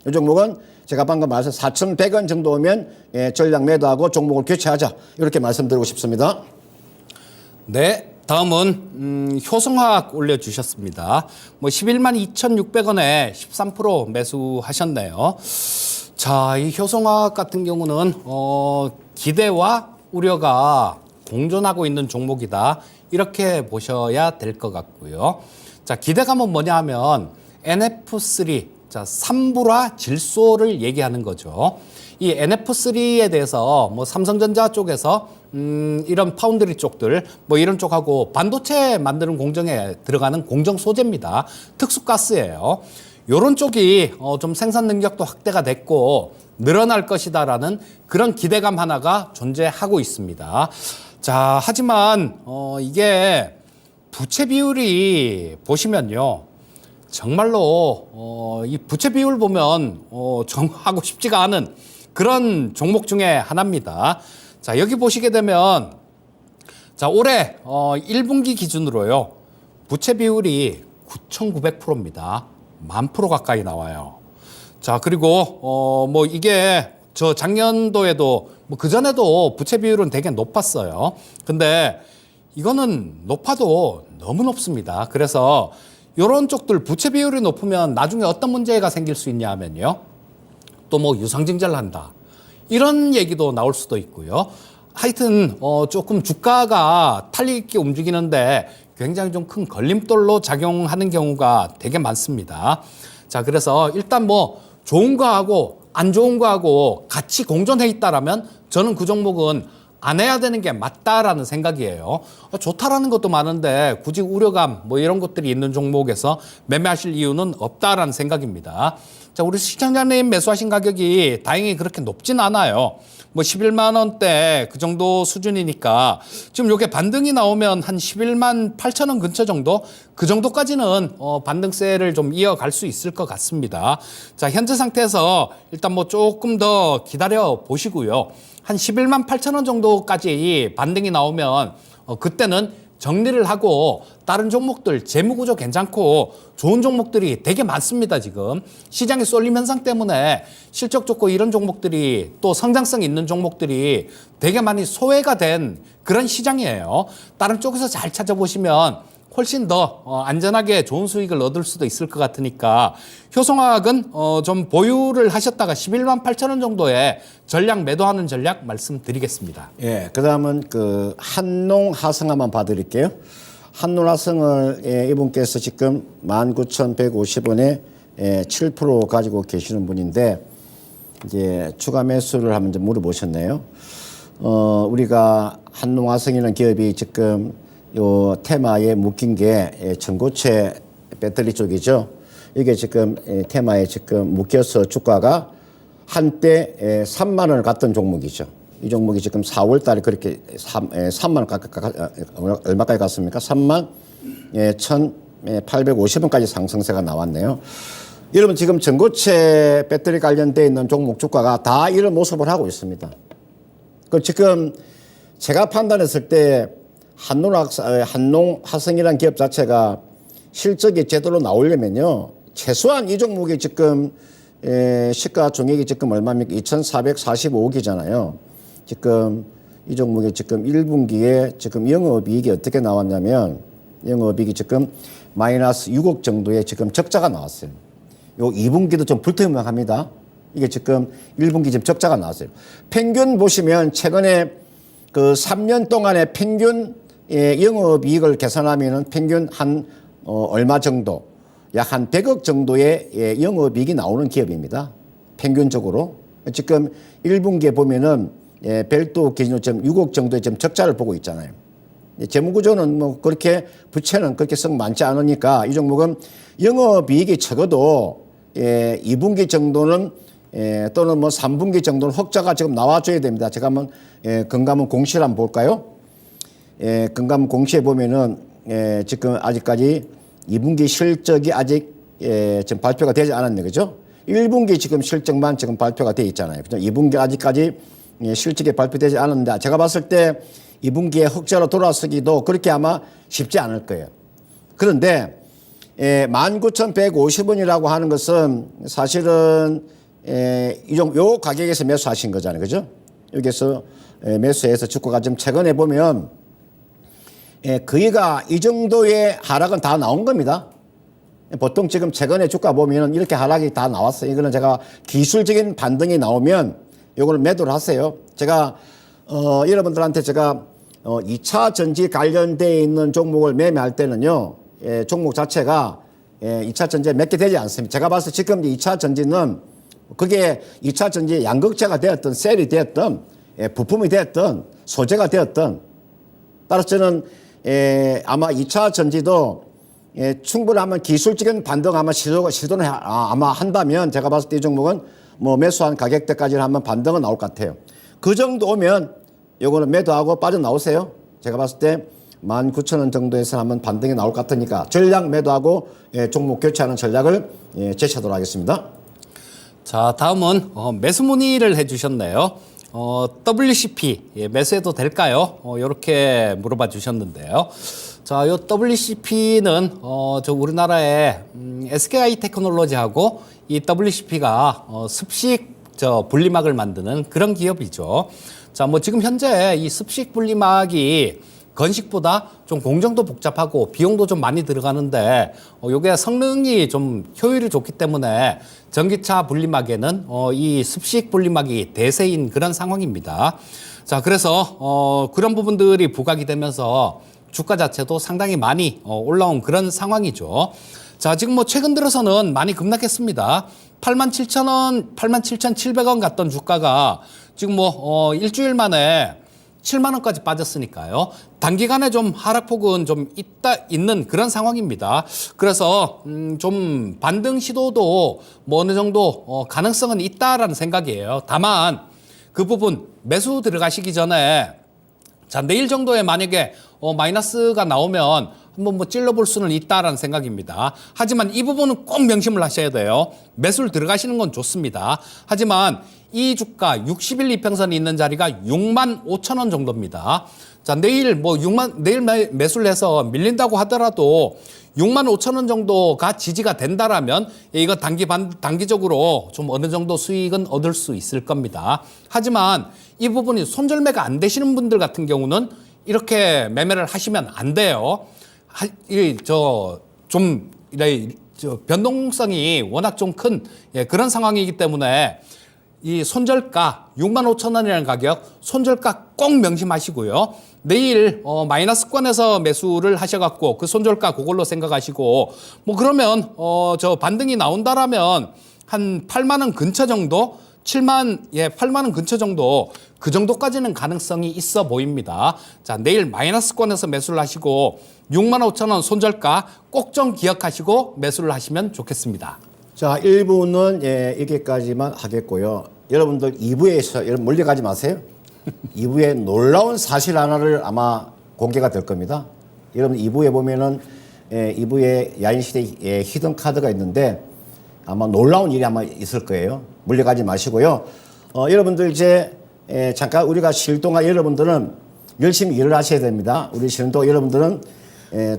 A: 이 종목은 제가 방금 말해서 4,100원 정도 오면 전략 매도하고 종목을 교체하자 이렇게 말씀드리고 싶습니다.
B: 네, 다음은 효성화학 올려주셨습니다. 뭐 11만 2,600원에 13% 매수하셨네요. 자, 이 효성화학 같은 경우는 기대와 우려가 공존하고 있는 종목이다 이렇게 보셔야 될 것 같고요. 자, 기대감은 뭐냐 하면 NF3 자, 삼불화 질소를 얘기하는 거죠. 이 NF3에 대해서 뭐 삼성전자 쪽에서 이런 파운드리 쪽들 뭐 이런 쪽하고 반도체 만드는 공정에 들어가는 공정 소재입니다. 특수가스예요. 요런 쪽이 좀 생산 능력도 확대가 됐고 늘어날 것이다라는 그런 기대감 하나가 존재하고 있습니다. 자, 하지만 이게 부채 비율이 보시면요. 정말로 이 부채 비율 보면 정하고 싶지가 않은 그런 종목 중에 하나입니다. 자, 여기 보시게 되면 자, 올해 1분기 기준으로요. 부채 비율이 9,900%입니다. 10,000% 가까이 나와요. 자, 그리고 뭐 이게 저 작년도에도 뭐 그전에도 부채 비율은 되게 높았어요. 근데 이거는 높아도 너무 높습니다. 그래서 이런 쪽들 부채 비율이 높으면 나중에 어떤 문제가 생길 수 있냐 하면요. 또 뭐 유상증자를 한다. 이런 얘기도 나올 수도 있고요. 하여튼 조금 주가가 탄력 있게 움직이는데 굉장히 좀 큰 걸림돌로 작용하는 경우가 되게 많습니다. 자, 그래서 일단 뭐 좋은 거하고 안 좋은 거하고 같이 공존해 있다라면 저는 그 종목은 안 해야 되는 게 맞다라는 생각이에요. 좋다라는 것도 많은데 굳이 우려감 뭐 이런 것들이 있는 종목에서 매매하실 이유는 없다라는 생각입니다. 자, 우리 시청자님 매수하신 가격이 다행히 그렇게 높진 않아요. 뭐 11만 원대 그 정도 수준이니까 지금 요게 반등이 나오면 한 11만 8천 원 근처 정도 그 정도까지는 반등세를 좀 이어갈 수 있을 것 같습니다. 자, 현재 상태에서 일단 뭐 조금 더 기다려 보시고요. 한 11만 8천 원 정도까지 반등이 나오면 그때는 정리를 하고 다른 종목들 재무구조 괜찮고 좋은 종목들이 되게 많습니다. 지금 시장의 쏠림 현상 때문에 실적 좋고 이런 종목들이 또 성장성 있는 종목들이 되게 많이 소외가 된 그런 시장이에요. 다른 쪽에서 잘 찾아보시면 훨씬 더 안전하게 좋은 수익을 얻을 수도 있을 것 같으니까 효성화학은 좀 보유를 하셨다가 11만 8천 원 정도의 전략 매도하는 전략 말씀드리겠습니다.
A: 예, 그다음은 그 한농화성 한번 봐드릴게요. 한농화성을 이분께서 지금 19,150원에 7% 가지고 계시는 분인데 이제 추가 매수를 한번 좀 물어보셨네요. 우리가 한농화성이라는 기업이 지금 요 테마에 묶인 게 전고체 배터리 쪽이죠. 이게 지금 테마에 지금 묶여서 주가가 한때 3만 원을 갔던 종목이죠. 이 종목이 지금 4월 달에 그렇게 3만 원 얼마까지 갔습니까? 3만 1,850원까지 상승세가 나왔네요. 여러분 지금 전고체 배터리 관련돼 있는 종목 주가가 다 이런 모습을 하고 있습니다. 그 지금 제가 판단했을 때 한농화성이라는 기업 자체가 실적이 제대로 나오려면요. 최소한 이 종목이 지금 시가총액이 지금 얼마입니까? 2,445억이잖아요. 지금 이 종목이 지금 1분기에 지금 영업이익이 어떻게 나왔냐면 영업이익이 지금 마이너스 6억 정도의 지금 적자가 나왔어요. 요 2분기도 좀 불투명합니다. 이게 지금 1분기 지금 적자가 나왔어요. 평균 보시면 최근에 그 3년 동안의 평균 영업이익을 계산하면은 평균 한 얼마 정도, 약 한 100억 정도의 영업이익이 나오는 기업입니다. 평균적으로. 지금 1분기에 보면은 별도 기준으로 지금 6억 정도의 지금 적자를 보고 있잖아요. 재무구조는 뭐 그렇게 부채는 그렇게 썩 많지 않으니까 이 종목은 영업이익이 적어도 2분기 정도는 또는 뭐 3분기 정도는 흑자가 지금 나와줘야 됩니다. 제가 한번 금감원 공시를 한번 볼까요? 금감원 공시에 보면은 지금 아직까지 2분기 실적이 아직 지금 발표가 되지 않았네, 그죠? 1분기 지금 실적만 지금 발표가 돼 있잖아요. 그죠? 2분기 아직까지 실적이 발표되지 않았는데 제가 봤을 때 2분기에 흑자로 돌아서기도 그렇게 아마 쉽지 않을 거예요. 그런데 19,150원이라고 하는 것은 사실은 요 가격에서 매수하신 거잖아요. 그죠? 여기서 매수해서 주가가 좀 최근에 보면 거의가 이 정도의 하락은 다 나온 겁니다. 보통 지금 최근에 주가 보면 이렇게 하락이 다 나왔어요. 이거는 제가 기술적인 반등이 나오면 요거를 매도를 하세요. 제가 여러분들한테 제가 2차 전지 관련되어 있는 종목을 매매할 때는요. 종목 자체가 2차 전지에 몇 개 되지 않습니다. 제가 봤을 때 지금 2차 전지는 그게 2차 전지의 양극재가 되었던 셀이 되었던 부품이 되었던 소재가 되었던 따라서 저는 아마 2차 전지도 충분히 아마 기술적인 반등 아마 시도는 아마 한다면 제가 봤을 때 이 종목은 뭐 매수한 가격대까지는 한번 반등은 나올 것 같아요. 그 정도 오면 요거는 매도하고 빠져나오세요. 제가 봤을 때 19,000원 정도에서 한번 반등이 나올 것 같으니까 전략 매도하고 종목 교체하는 전략을 제시하도록 하겠습니다.
B: 자, 다음은 매수 문의를 해주셨네요. WCP 매수해도 될까요? 이렇게 물어봐 주셨는데요. 자, 요 WCP는 저 우리나라의 SKI 테크놀로지하고 이 WCP가 습식 분리막을 만드는 그런 기업이죠. 자, 뭐 지금 현재 이 습식 분리막이 건식보다 좀 공정도 복잡하고 비용도 좀 많이 들어가는데 요게 성능이 좀 효율이 좋기 때문에 전기차 분리막에는 이 습식 분리막이 대세인 그런 상황입니다. 자, 그래서 그런 부분들이 부각이 되면서 주가 자체도 상당히 많이 올라온 그런 상황이죠. 자, 지금 뭐 최근 들어서는 많이 급락했습니다. 87,000원, 87,700원 갔던 주가가 지금 뭐 일주일 만에 7만 원까지 빠졌으니까요. 단기간에 좀 하락폭은 좀 있는 그런 상황입니다. 그래서 좀 반등 시도도 뭐 어느 정도 가능성은 있다라는 생각이에요. 다만 그 부분 매수 들어가시기 전에 자, 내일 정도에 만약에 마이너스가 나오면 한번 뭐 찔러볼 수는 있다라는 생각입니다. 하지만 이 부분은 꼭 명심을 하셔야 돼요. 매수를 들어가시는 건 좋습니다. 하지만 이 주가 60일 이평선이 있는 자리가 65,000원 정도입니다. 자, 내일 내일 매수를 해서 밀린다고 하더라도 65,000원 정도가 지지가 된다라면 이거 단기적으로 좀 어느 정도 수익은 얻을 수 있을 겁니다. 하지만 이 부분이 손절매가 안 되시는 분들 같은 경우는 이렇게 매매를 하시면 안 돼요. 변동성이 워낙 좀 큰 그런 상황이기 때문에 이 손절가 65,000원이라는 가격 손절가 꼭 명심하시고요. 내일 마이너스권에서 매수를 하셔갖고 그 손절가 그걸로 생각하시고 뭐 그러면 저 반등이 나온다라면 한 8만 원 근처 정도 8만 원 근처 정도 그 정도까지는 가능성이 있어 보입니다. 자, 내일 마이너스권에서 매수를 하시고 65,000원 손절가 꼭 좀 기억하시고 매수를 하시면 좋겠습니다.
A: 자, 1부는 여기까지만 하겠고요. 여러분들 2부에서 여러분 몰려가지 마세요. 2부에 놀라운 사실 하나를 아마 공개가 될 겁니다. 여러분 2부에 보면은 2부에 야인시대 히든 카드가 있는데 아마 놀라운 일이 아마 있을 거예요. 몰려가지 마시고요. 여러분들 이제 잠깐 우리가 쉴 동안 여러분들은 열심히 일을 하셔야 됩니다. 우리 쉬는 동안 여러분들은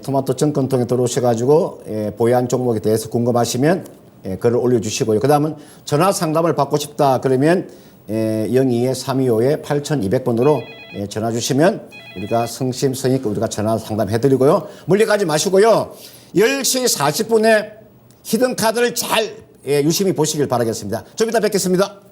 A: 토마토 정권통에 들어오셔가지고 보유한 종목에 대해서 궁금하시면 글을 올려주시고요. 그 다음은 전화 상담을 받고 싶다 그러면 02-325-8200번으로 전화 주시면 우리가 성심성의껏 우리가 전화 상담해드리고요. 물려가지 마시고요. 10시 40분에 히든 카드를 잘 유심히 보시길 바라겠습니다. 좀 이따 뵙겠습니다.